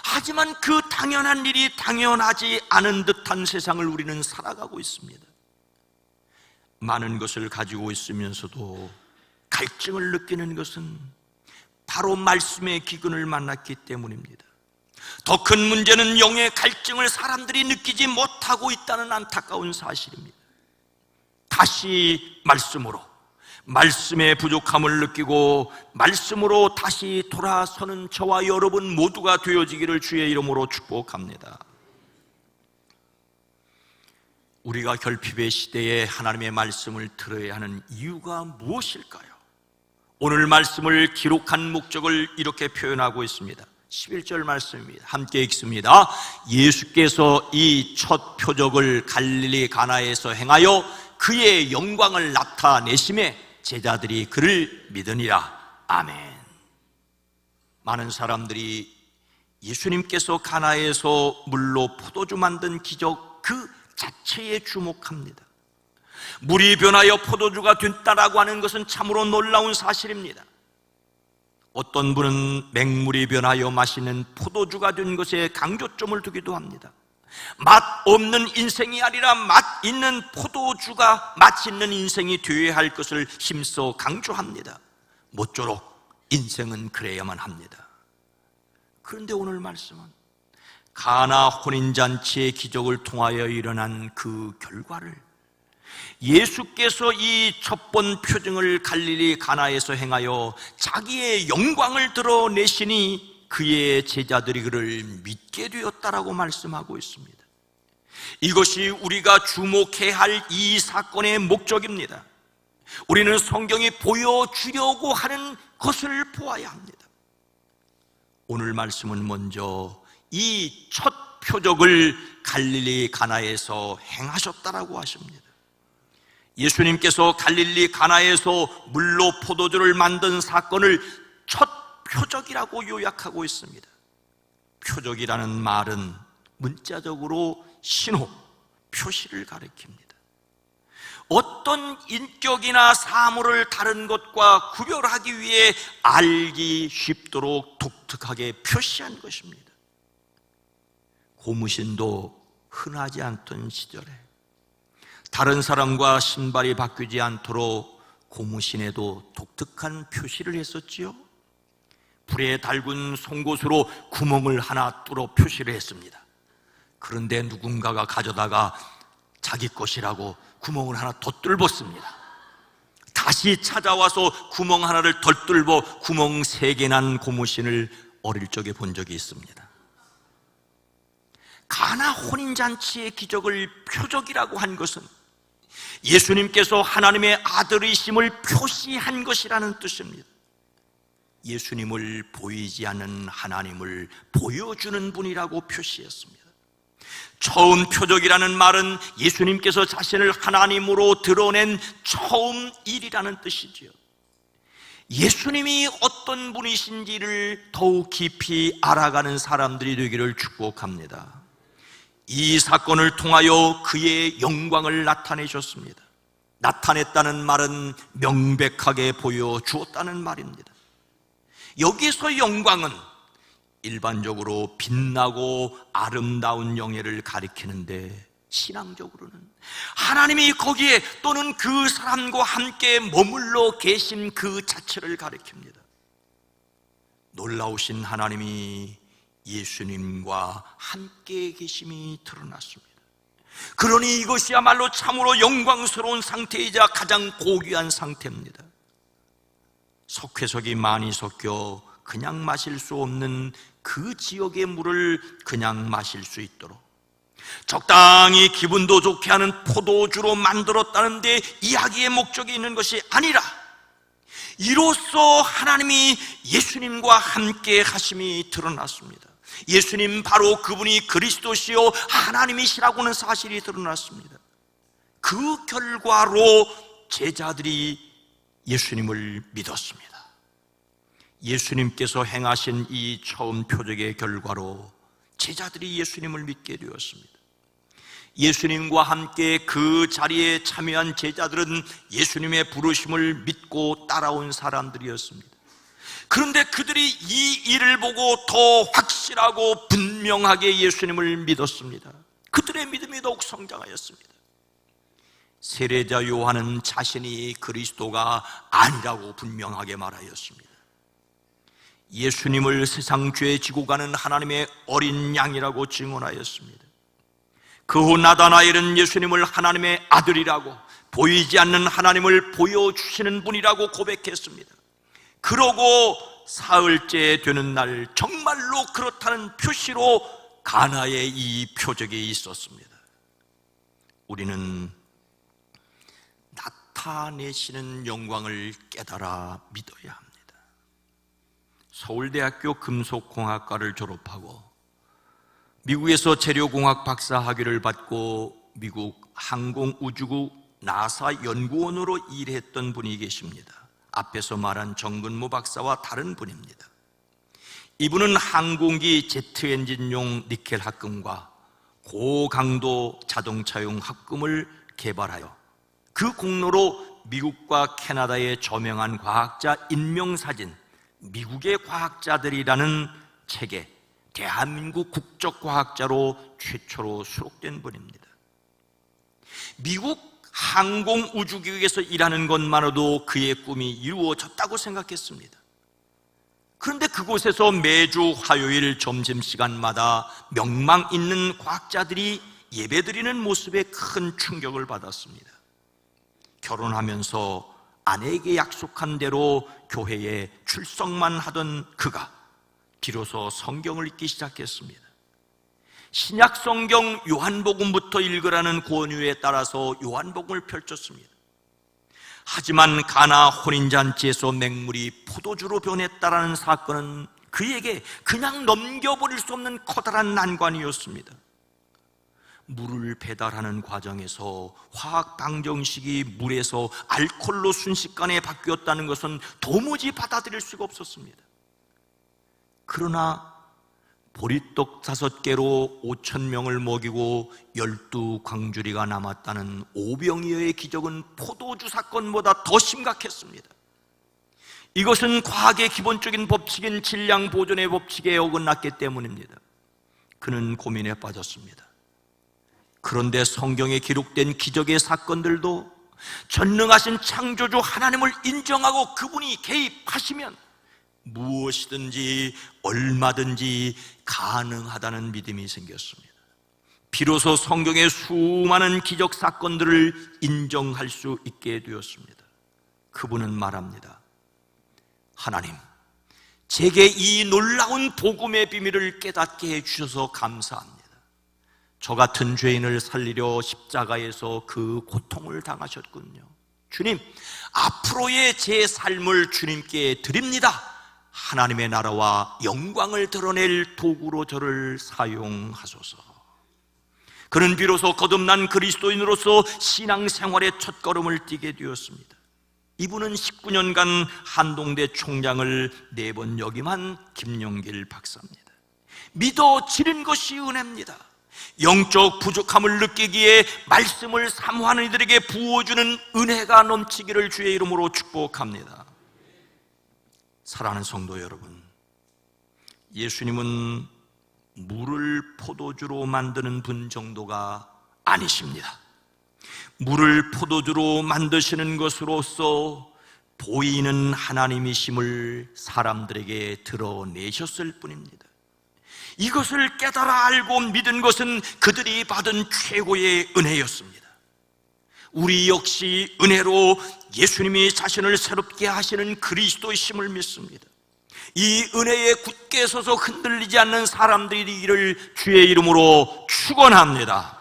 하지만 그 당연한 일이 당연하지 않은 듯한 세상을 우리는 살아가고 있습니다. 많은 것을 가지고 있으면서도 갈증을 느끼는 것은 바로 말씀의 기근을 만났기 때문입니다. 더 큰 문제는 영의 갈증을 사람들이 느끼지 못하고 있다는 안타까운 사실입니다. 다시 말씀으로, 말씀의 부족함을 느끼고 말씀으로 다시 돌아서는 저와 여러분 모두가 되어지기를 주의 이름으로 축복합니다. 우리가 결핍의 시대에 하나님의 말씀을 들어야 하는 이유가 무엇일까요? 오늘 말씀을 기록한 목적을 이렇게 표현하고 있습니다. 11절 말씀입니다. 함께 읽습니다. 예수께서 이 첫 표적을 갈릴리 가나에서 행하여 그의 영광을 나타내심에 제자들이 그를 믿으니라. 아멘. 많은 사람들이 예수님께서 가나에서 물로 포도주 만든 기적 그 자체에 주목합니다. 물이 변하여 포도주가 됐다라고 하는 것은 참으로 놀라운 사실입니다. 어떤 분은 맹물이 변하여 마시는 포도주가 된 것에 강조점을 두기도 합니다. 맛 없는 인생이 아니라 맛 있는 포도주가 맛있는 인생이 되어야 할 것을 힘써 강조합니다. 모쪼록 인생은 그래야만 합니다. 그런데 오늘 말씀은 가나 혼인잔치의 기적을 통하여 일어난 그 결과를 예수께서 이 첫 번 표징을 갈릴리 가나에서 행하여 자기의 영광을 드러내시니 그의 제자들이 그를 믿게 되었다라고 말씀하고 있습니다. 이것이 우리가 주목해야 할 이 사건의 목적입니다. 우리는 성경이 보여주려고 하는 것을 보아야 합니다. 오늘 말씀은 먼저 이 첫 표적을 갈릴리 가나에서 행하셨다라고 하십니다. 예수님께서 갈릴리 가나에서 물로 포도주를 만든 사건을 첫 표적이라고 요약하고 있습니다. 표적이라는 말은 문자적으로 신호, 표시를 가리킵니다. 어떤 인격이나 사물을 다른 것과 구별하기 위해 알기 쉽도록 독특하게 표시한 것입니다. 고무신도 흔하지 않던 시절에 다른 사람과 신발이 바뀌지 않도록 고무신에도 독특한 표시를 했었지요. 불에 달군 송곳으로 구멍을 하나 뚫어 표시를 했습니다. 그런데 누군가가 가져다가 자기 것이라고 구멍을 하나 더 뚫었습니다. 다시 찾아와서 구멍 하나를 덜 뚫어 구멍 3개 난 고무신을 어릴 적에 본 적이 있습니다. 가나 혼인잔치의 기적을 표적이라고 한 것은 예수님께서 하나님의 아들이심을 표시한 것이라는 뜻입니다. 예수님을 보이지 않는 하나님을 보여주는 분이라고 표시했습니다. 처음 표적이라는 말은 예수님께서 자신을 하나님으로 드러낸 처음 일이라는 뜻이지요. 예수님이 어떤 분이신지를 더욱 깊이 알아가는 사람들이 되기를 축복합니다. 이 사건을 통하여 그의 영광을 나타내셨습니다. 나타냈다는 말은 명백하게 보여주었다는 말입니다. 여기서 영광은 일반적으로 빛나고 아름다운 영예를 가리키는데 신앙적으로는 하나님이 거기에 또는 그 사람과 함께 머물러 계신 그 자체를 가리킵니다. 놀라우신 하나님이 예수님과 함께 계심이 드러났습니다. 그러니 이것이야말로 참으로 영광스러운 상태이자 가장 고귀한 상태입니다. 석회석이 많이 섞여 그냥 마실 수 없는 그 지역의 물을 그냥 마실 수 있도록 적당히 기분도 좋게 하는 포도주로 만들었다는데 이야기의 목적이 있는 것이 아니라 이로써 하나님이 예수님과 함께 하심이 드러났습니다. 예수님 바로 그분이 그리스도시요 하나님이시라고는 사실이 드러났습니다. 그 결과로 제자들이 예수님을 믿었습니다. 예수님께서 행하신 이 처음 표적의 결과로 제자들이 예수님을 믿게 되었습니다. 예수님과 함께 그 자리에 참여한 제자들은 예수님의 부르심을 믿고 따라온 사람들이었습니다. 그런데 그들이 이 일을 보고 더 확실하고 분명하게 예수님을 믿었습니다. 그들의 믿음이 더욱 성장하였습니다. 세례자 요한은 자신이 그리스도가 아니라고 분명하게 말하였습니다. 예수님을 세상 죄 지고 가는 하나님의 어린 양이라고 증언하였습니다. 그 후 나다나엘은 예수님을 하나님의 아들이라고, 보이지 않는 하나님을 보여주시는 분이라고 고백했습니다. 그러고 사흘째 되는 날 정말로 그렇다는 표시로 가나에 이 표적이 있었습니다. 우리는 나타내시는 영광을 깨달아 믿어야 합니다. 서울대학교 금속공학과를 졸업하고 미국에서 재료공학 박사 학위를 받고 미국 항공우주국 나사 연구원으로 일했던 분이 계십니다. 앞에서 말한 정근모 박사와 다른 분입니다. 이분은 항공기 제트 엔진용 니켈 합금과 고강도 자동차용 합금을 개발하여 그 공로로 미국과 캐나다의 저명한 과학자 인명사진 미국의 과학자들이라는 책에 대한민국 국적과학자로 최초로 수록된 분입니다. 미국 항공우주기구에서 일하는 것만으로도 그의 꿈이 이루어졌다고 생각했습니다. 그런데 그곳에서 매주 화요일 점심시간마다 명망 있는 과학자들이 예배드리는 모습에 큰 충격을 받았습니다. 결혼하면서 아내에게 약속한 대로 교회에 출석만 하던 그가 비로소 성경을 읽기 시작했습니다. 신약 성경 요한복음부터 읽으라는 권유에 따라서 요한복음을 펼쳤습니다. 하지만 가나 혼인잔치에서 맹물이 포도주로 변했다라는 사건은 그에게 그냥 넘겨버릴 수 없는 커다란 난관이었습니다. 물을 배달하는 과정에서 화학 방정식이 물에서 알코올로 순식간에 바뀌었다는 것은 도무지 받아들일 수가 없었습니다. 그러나 보리떡 5개로 5,000명을 먹이고 12광주리가 남았다는 오병이어의 기적은 포도주 사건보다 더 심각했습니다. 이것은 과학의 기본적인 법칙인 질량 보존의 법칙에 어긋났기 때문입니다. 그는 고민에 빠졌습니다. 그런데 성경에 기록된 기적의 사건들도 전능하신 창조주 하나님을 인정하고 그분이 개입하시면 무엇이든지 얼마든지 가능하다는 믿음이 생겼습니다. 비로소 성경의 수많은 기적 사건들을 인정할 수 있게 되었습니다. 그분은 말합니다. 하나님, 제게 이 놀라운 복음의 비밀을 깨닫게 해주셔서 감사합니다. 저 같은 죄인을 살리려 십자가에서 그 고통을 당하셨군요. 주님, 앞으로의 제 삶을 주님께 드립니다. 하나님의 나라와 영광을 드러낼 도구로 저를 사용하소서. 그는 비로소 거듭난 그리스도인으로서 신앙생활의 첫걸음을 띄게 되었습니다. 이분은 19년간 한동대 총장을 4번 역임한 김용길 박사입니다. 믿어지는 것이 은혜입니다. 영적 부족함을 느끼기에 말씀을 사모하는 이들에게 부어주는 은혜가 넘치기를 주의 이름으로 축복합니다. 사랑하는 성도 여러분, 예수님은 물을 포도주로 만드는 분 정도가 아니십니다. 물을 포도주로 만드시는 것으로서 보이는 하나님이심을 사람들에게 드러내셨을 뿐입니다. 이것을 깨달아 알고 믿은 것은 그들이 받은 최고의 은혜였습니다. 우리 역시 은혜로 예수님이 자신을 새롭게 하시는 그리스도이심을 믿습니다. 이 은혜에 굳게 서서 흔들리지 않는 사람들이기를 주의 이름으로 축원합니다.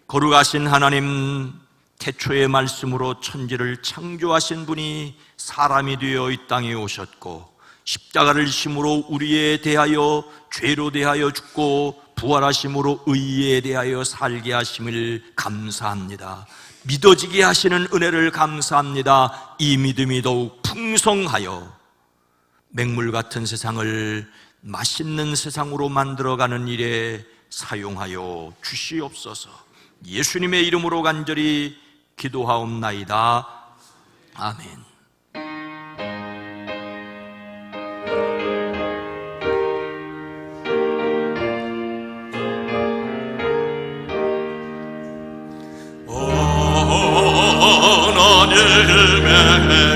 거룩하신 하나님, 태초의 말씀으로 천지를 창조하신 분이 사람이 되어 이 땅에 오셨고 십자가를 심으로 우리에 대하여 죄로 대하여 죽고 부활하심으로 의에 대하여 살게 하심을 감사합니다. 믿어지게 하시는 은혜를 감사합니다. 이 믿음이 더욱 풍성하여 맹물 같은 세상을 맛있는 세상으로 만들어가는 일에 사용하여 주시옵소서. 예수님의 이름으로 간절히 기도하옵나이다. 아멘. 하나님의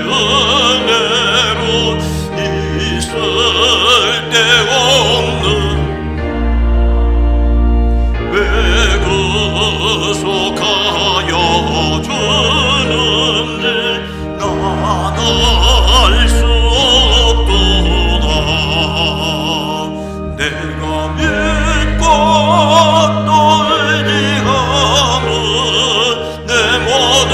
은혜로 있을 데 없는 왜 구속하여 주는지 난 알 수 없도다. 내가 믿고 또 의지하는 내 모든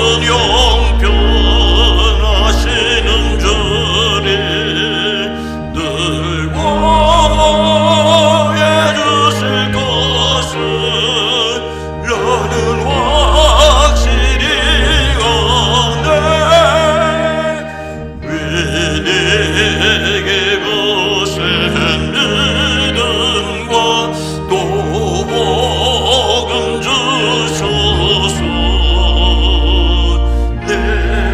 형편하시는 주님 늘 보호해 주실 것을 나는 확실히 아네. 왜 내게 거센 믿음과 또 복음 주소서. 내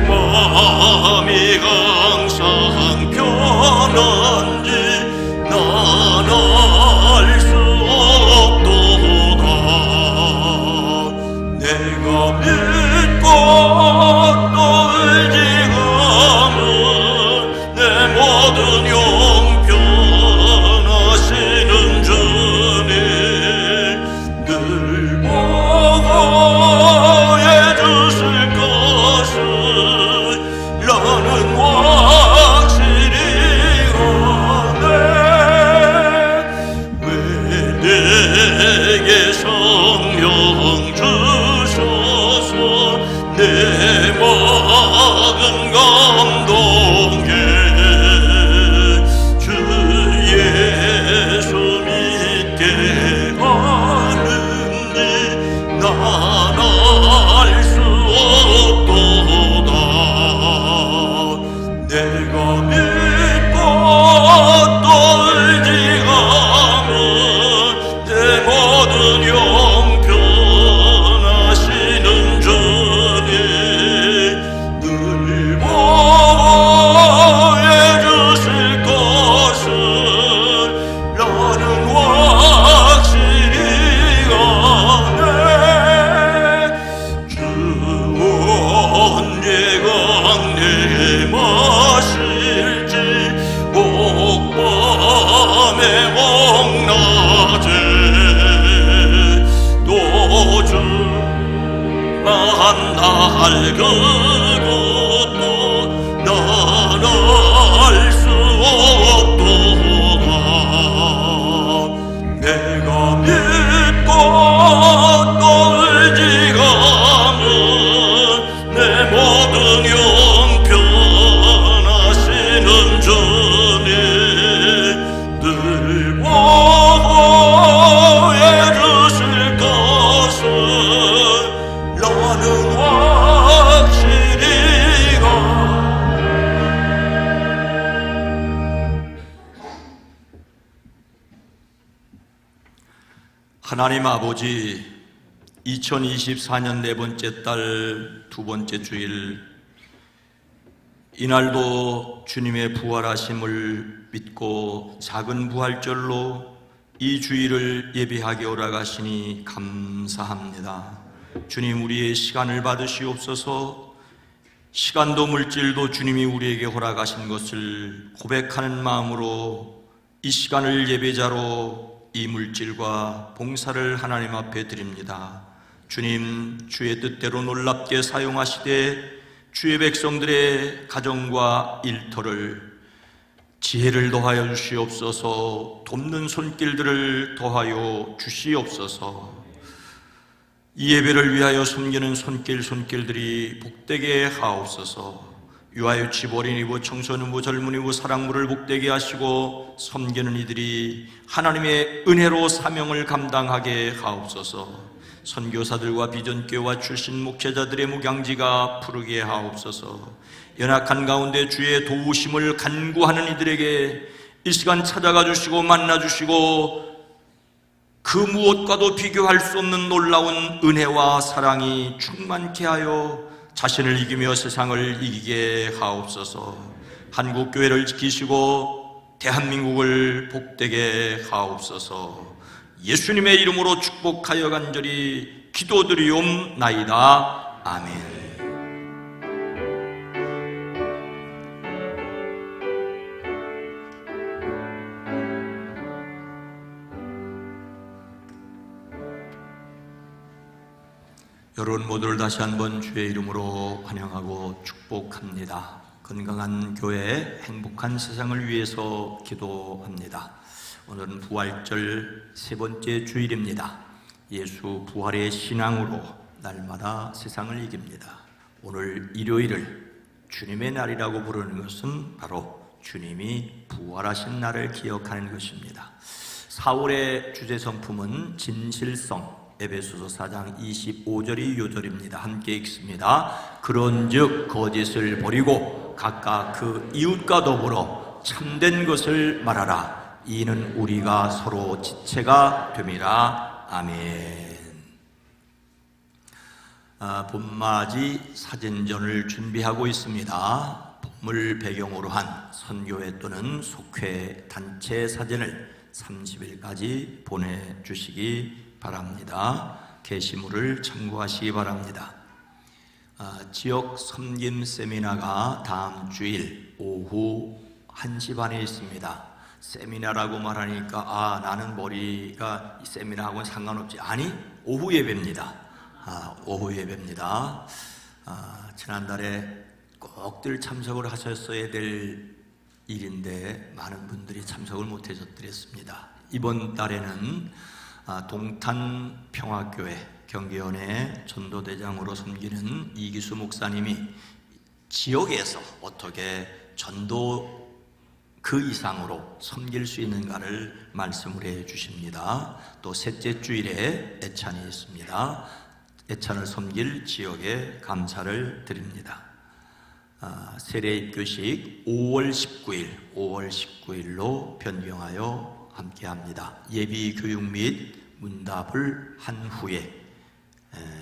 마음이 항상 편한지 난 알 수 없도다. 내가 믿고 또 의지하는 내 모든 형편하시는 주님 늘 보호해 주실 것을 나는 확실히 아네. 왜 내게 성령 주셔서 내 마음 감동해 주 예수 믿게 하는지 난 알 수 없도다. 내가 믿고 또 의지하는 내 모든 형편하시는 주님 늘 보호해 주실 것을 나는 확실히 아네. 주 언제가 내게 마실지 옥밤에 옥낮에 또 주 만날 그것도 난 알 수 없도다. 내가 믿고 또 의지하는 내 모든 형편하시는 주님 늘 보호해 주실 것을 나는 확실히 하나님 아버지, 2024년 네 번째 달 두 번째 주일, 이날도 주님의 부활하심을 믿고 작은 부활절로 이 주일을 예배하게 오라가시니 감사합니다. 주님, 우리의 시간을 받으시옵소서. 시간도 물질도 주님이 우리에게 허락하신 것을 고백하는 마음으로 이 시간을 예배자로 이 물질과 봉사를 하나님 앞에 드립니다. 주님, 주의 뜻대로 놀랍게 사용하시되 주의 백성들의 가정과 일터를 지혜를 더하여 주시옵소서. 돕는 손길들을 더하여 주시옵소서. 이 예배를 위하여 섬기는 손길들이 복되게 하옵소서. 유아유치 어린이부 청소년부 젊은이부 사랑부를 복되게 하시고 섬기는 이들이 하나님의 은혜로 사명을 감당하게 하옵소서. 선교사들과 비전교와 출신 목회자들의 묵양지가 푸르게 하옵소서. 연약한 가운데 주의 도우심을 간구하는 이들에게 이 시간 찾아가 주시고 만나 주시고 그 무엇과도 비교할 수 없는 놀라운 은혜와 사랑이 충만케 하여 자신을 이기며 세상을 이기게 하옵소서. 한국교회를 지키시고 대한민국을 복되게 하옵소서. 예수님의 이름으로 축복하여 간절히 기도드리옵나이다. 아멘. 여러분 모두를 다시 한번 주의 이름으로 환영하고 축복합니다. 건강한 교회, 행복한 세상을 위해서 기도합니다. 오늘은 부활절 세 번째 주일입니다. 예수 부활의 신앙으로 날마다 세상을 이깁니다. 오늘 일요일을 주님의 날이라고 부르는 것은 바로 주님이 부활하신 날을 기억하는 것입니다. 4월의 주제 성품은 진실성, 에베소서 4장 25절이 요절입니다. 함께 읽습니다. 그런즉 거짓을 버리고 각각 그 이웃과 더불어 참된 것을 말하라. 이는 우리가 서로 지체가 됨이라. 아멘. 봄맞이 사진전을 준비하고 있습니다. 봄을 배경으로 한 선교회 또는 속회 단체 사진을 30일까지 보내주시기 바랍니다. 게시물을 참고하시기 바랍니다. 지역 섬김 세미나가 다음 주일 오후 1시 반에 있습니다. 세미나라고 말하니까 나는 머리가 세미나하고는 상관없지. 아니, 오후 예배입니다. 오후 예배입니다. 지난달에 꼭들 참석을 하셨어야 될 일인데 많은 분들이 참석을 못 하셨더랬습니다. 이번 달에는 동탄 평화교회 경기원의 전도대장으로 섬기는 이기수 목사님이 지역에서 어떻게 전도 그 이상으로 섬길 수 있는가를 말씀을 해 주십니다. 또 셋째 주일에 애찬이 있습니다. 애찬을 섬길 지역에 감사를 드립니다. 세례입교식 5월 19일로 변경하여 함께합니다. 예비 교육 및 문답을 한 후에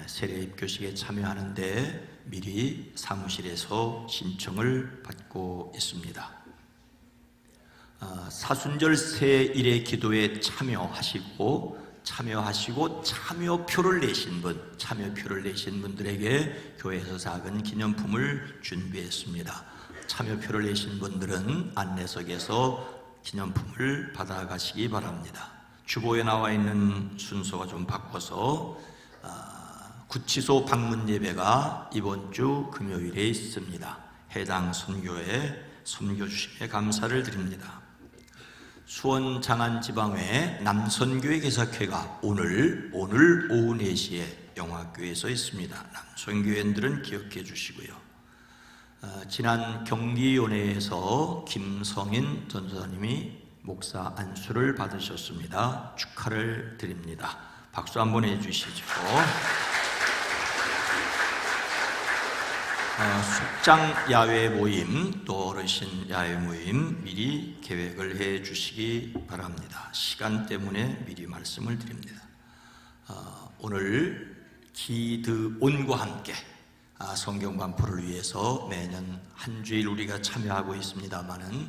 세례입교식에 참여하는데 미리 사무실에서 신청을 받고 있습니다. 사순절 세일의 기도에 참여하시고 참여표를 내신 분들에게 교회에서 작은 기념품을 준비했습니다. 참여표를 내신 분들은 안내석에서 기념품을 받아가시기 바랍니다. 주보에 나와 있는 순서가 좀 바꿔서 구치소 방문 예배가 이번 주 금요일에 있습니다. 해당 선교에 섬겨주심에 감사를 드립니다. 수원 장안지방회 남선교회 개사회가 오늘 오후 4시에 영화교회에서 있습니다. 남선교회인들은 기억해 주시고요. 지난 경기연회에서 김성인 전도사님이 목사 안수를 받으셨습니다. 축하를 드립니다. 박수 한번 해주시죠. 숙장 야외 모임 또 어르신 야외 모임 미리 계획을 해 주시기 바랍니다. 시간 때문에 미리 말씀을 드립니다. 오늘 기드온과 함께 성경 반포를 위해서 매년 한 주일 우리가 참여하고 있습니다만은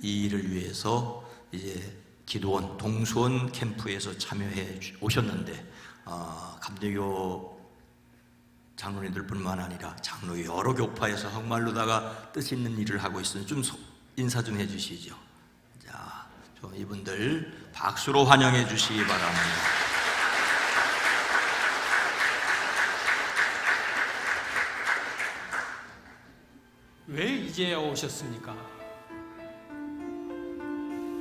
이 일을 위해서 이제 기도원 동수원 캠프에서 참여해 오셨는데 감리교 장로님들 뿐만 아니라 장로 여러 교파에서 정말로다가 뜻 있는 일을 하고 있으니 좀 인사 좀 해주시죠. 자, 이분들 박수로 환영해 주시기 바랍니다. 왜 이제 오셨습니까?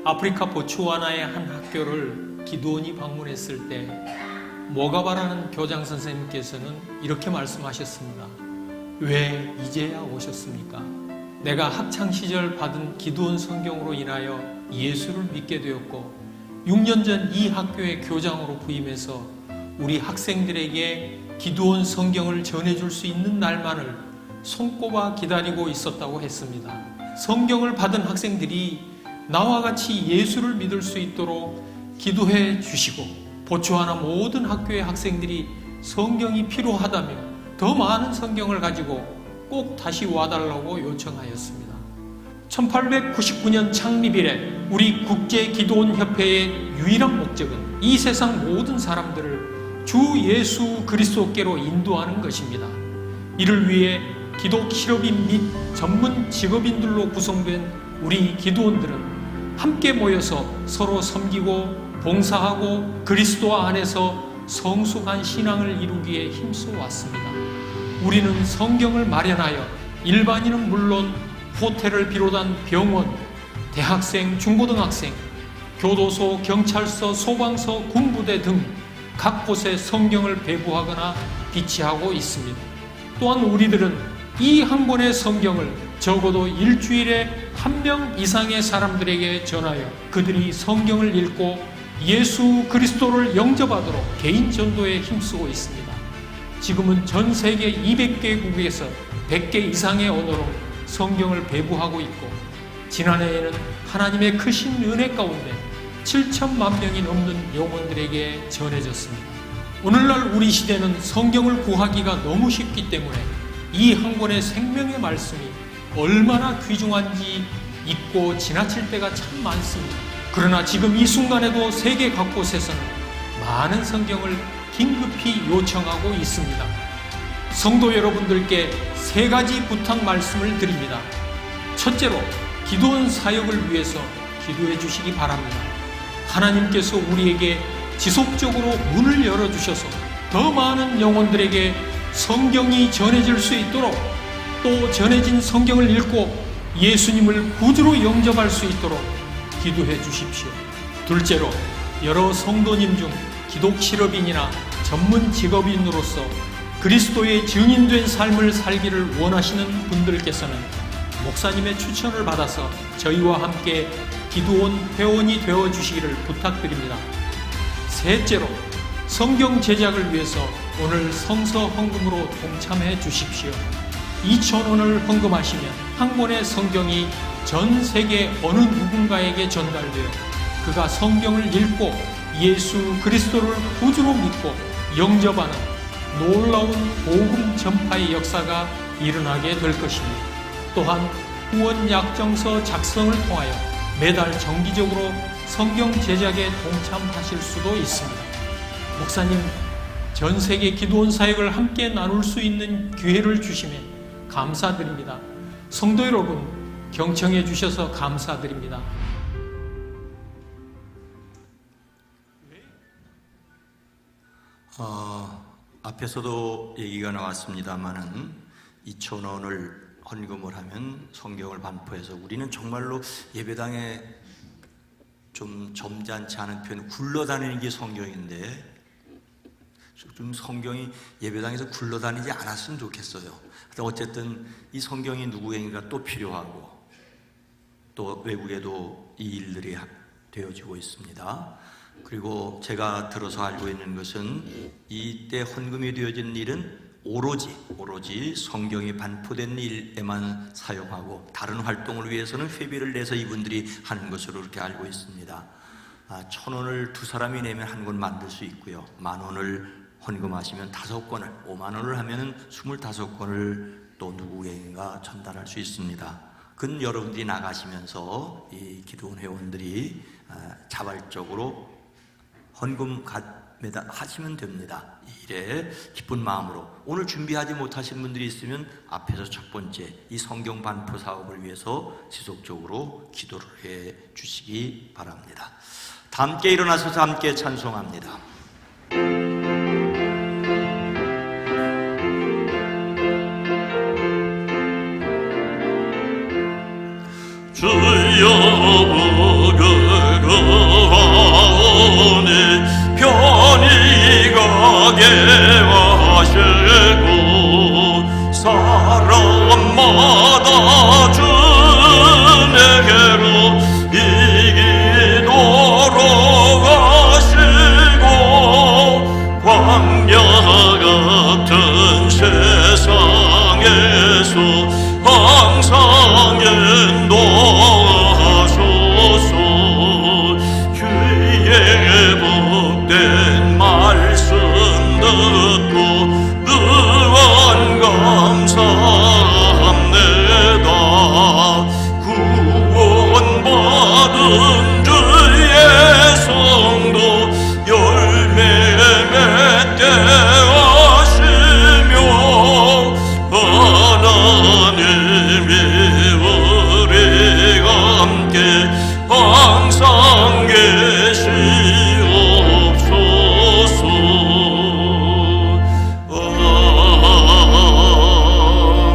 아프리카 보츠와나의 한 학교를 기도원이 방문했을 때 모가바라는 교장 선생님께서는 이렇게 말씀하셨습니다. 왜 이제야 오셨습니까? 내가 학창시절 받은 기도원 성경으로 인하여 예수를 믿게 되었고 6년 전 이 학교의 교장으로 부임해서 우리 학생들에게 기도원 성경을 전해줄 수 있는 날만을 손꼽아 기다리고 있었다고 했습니다. 성경을 받은 학생들이 나와 같이 예수를 믿을 수 있도록 기도해 주시고 보츠와나 모든 학교의 학생들이 성경이 필요하다며 더 많은 성경을 가지고 꼭 다시 와달라고 요청하였습니다. 1899년 창립 이래 우리 국제기도원협회의 유일한 목적은 이 세상 모든 사람들을 주 예수 그리스도께로 인도하는 것입니다. 이를 위해 기독 실업인 및 전문 직업인들로 구성된 우리 기도원들은 함께 모여서 서로 섬기고 봉사하고 그리스도 안에서 성숙한 신앙을 이루기에 힘써 왔습니다. 우리는 성경을 마련하여 일반인은 물론 호텔을 비롯한 병원, 대학생, 중고등학생, 교도소, 경찰서, 소방서, 군부대 등 각 곳에 성경을 배부하거나 비치하고 있습니다. 또한 우리들은 이 한 권의 성경을 적어도 일주일에 1명 이상의 사람들에게 전하여 그들이 성경을 읽고 예수 그리스도를 영접하도록 개인 전도에 힘쓰고 있습니다. 지금은 전 세계 200개국에서 100개 이상의 언어로 성경을 배부하고 있고 지난해에는 하나님의 크신 은혜 가운데 7천만 명이 넘는 영혼들에게 전해졌습니다. 오늘날 우리 시대는 성경을 구하기가 너무 쉽기 때문에 이 한 권의 생명의 말씀이 얼마나 귀중한지 잊고 지나칠 때가 참 많습니다. 그러나 지금 이 순간에도 세계 각곳에서는 많은 성경을 긴급히 요청하고 있습니다. 성도 여러분들께 3가지 부탁 말씀을 드립니다. 첫째로 기도원 사역을 위해서 기도해 주시기 바랍니다. 하나님께서 우리에게 지속적으로 문을 열어주셔서 더 많은 영혼들에게 성경이 전해질 수 있도록 또 전해진 성경을 읽고 예수님을 구주로 영접할 수 있도록 기도해 주십시오. 둘째로 여러 성도님 중 기독 실업인이나 전문 직업인으로서 그리스도의 증인된 삶을 살기를 원하시는 분들께서는 목사님의 추천을 받아서 저희와 함께 기도원 회원이 되어 주시기를 부탁드립니다. 셋째로 성경 제작을 위해서 오늘 성서 헌금으로 동참해 주십시오. 2,000원을 헌금하시면 한 권의 성경이 전 세계 어느 누군가에게 전달되어 그가 성경을 읽고 예수 그리스도를 구주로 믿고 영접하는 놀라운 복음 전파의 역사가 일어나게 될 것입니다. 또한 후원 약정서 작성을 통하여 매달 정기적으로 성경 제작에 동참하실 수도 있습니다. 목사님, 전 세계 기도원 사역을 함께 나눌 수 있는 기회를 주시면 감사드립니다. 성도 여러분, 경청해 주셔서 감사드립니다. 앞에서도 얘기가 나왔습니다만은 2,000원을 헌금을 하면 성경을 반포해서 우리는 정말로 예배당에 좀 점잖지 않은 표현 굴러다니는 게 성경인데 좀 성경이 예배당에서 굴러다니지 않았으면 좋겠어요. 어쨌든 이 성경이 누구에게인가 또 필요하고 또 외국에도 이 일들이 되어지고 있습니다. 그리고 제가 들어서 알고 있는 것은 이때 헌금이 되어지는 일은 오로지 성경이 반포된 일에만 사용하고 다른 활동을 위해서는 회비를 내서 이분들이 하는 것으로 그렇게 알고 있습니다. 1,000원을 두 사람이 내면 한 권 만들 수 있고요. 10,000원을 헌금하시면 5권을, 50,000원을 하면 25권을 또 누구에게인가 전달할 수 있습니다. 그건 여러분들이 나가시면서 이 기도원 회원들이 자발적으로 헌금 하시면 됩니다. 이 일에 기쁜 마음으로 오늘 준비하지 못하신 분들이 있으면 앞에서 첫 번째 이 성경 반포 사업을 위해서 지속적으로 기도를 해 주시기 바랍니다. 다 함께 일어나셔서 함께 찬송합니다. 주여 보고 하게 하시고 사람마다 주님께로 이기도록 하시고 광야 같은 세상에서 항상 인도하소서. 주의 복된 말씀 듣고 능한 감사합니다. 구원받은 주의 성도 열매 맺게 하시며 하나님이 우리가 함께 항상 계시옵소서.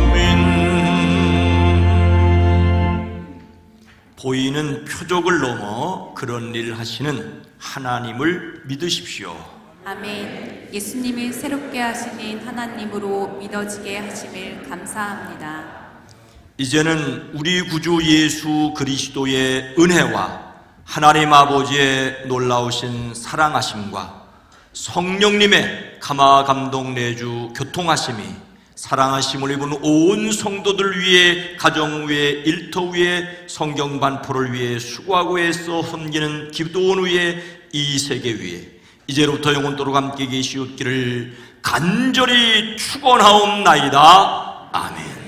아멘. 보이는 표적을 넘어 그런 일을 하시는 하나님을 믿으십시오. 아멘. 예수님이 새롭게 하시는 하나님으로 믿어지게 하심을 감사합니다. 이제는 우리 구주 예수 그리스도의 은혜와 하나님 아버지의 놀라우신 사랑하심과 성령님의 감화 감동 내주 교통하심이 사랑하심을 입은 온 성도들 위해, 가정 위에, 일터 위에, 성경 반포를 위해, 수고하고 애써 섬기는 기도원 위에, 이 세계 위에 이제로부터 영원토록 함께 계시옵기를 간절히 축원하옵나이다. 아멘.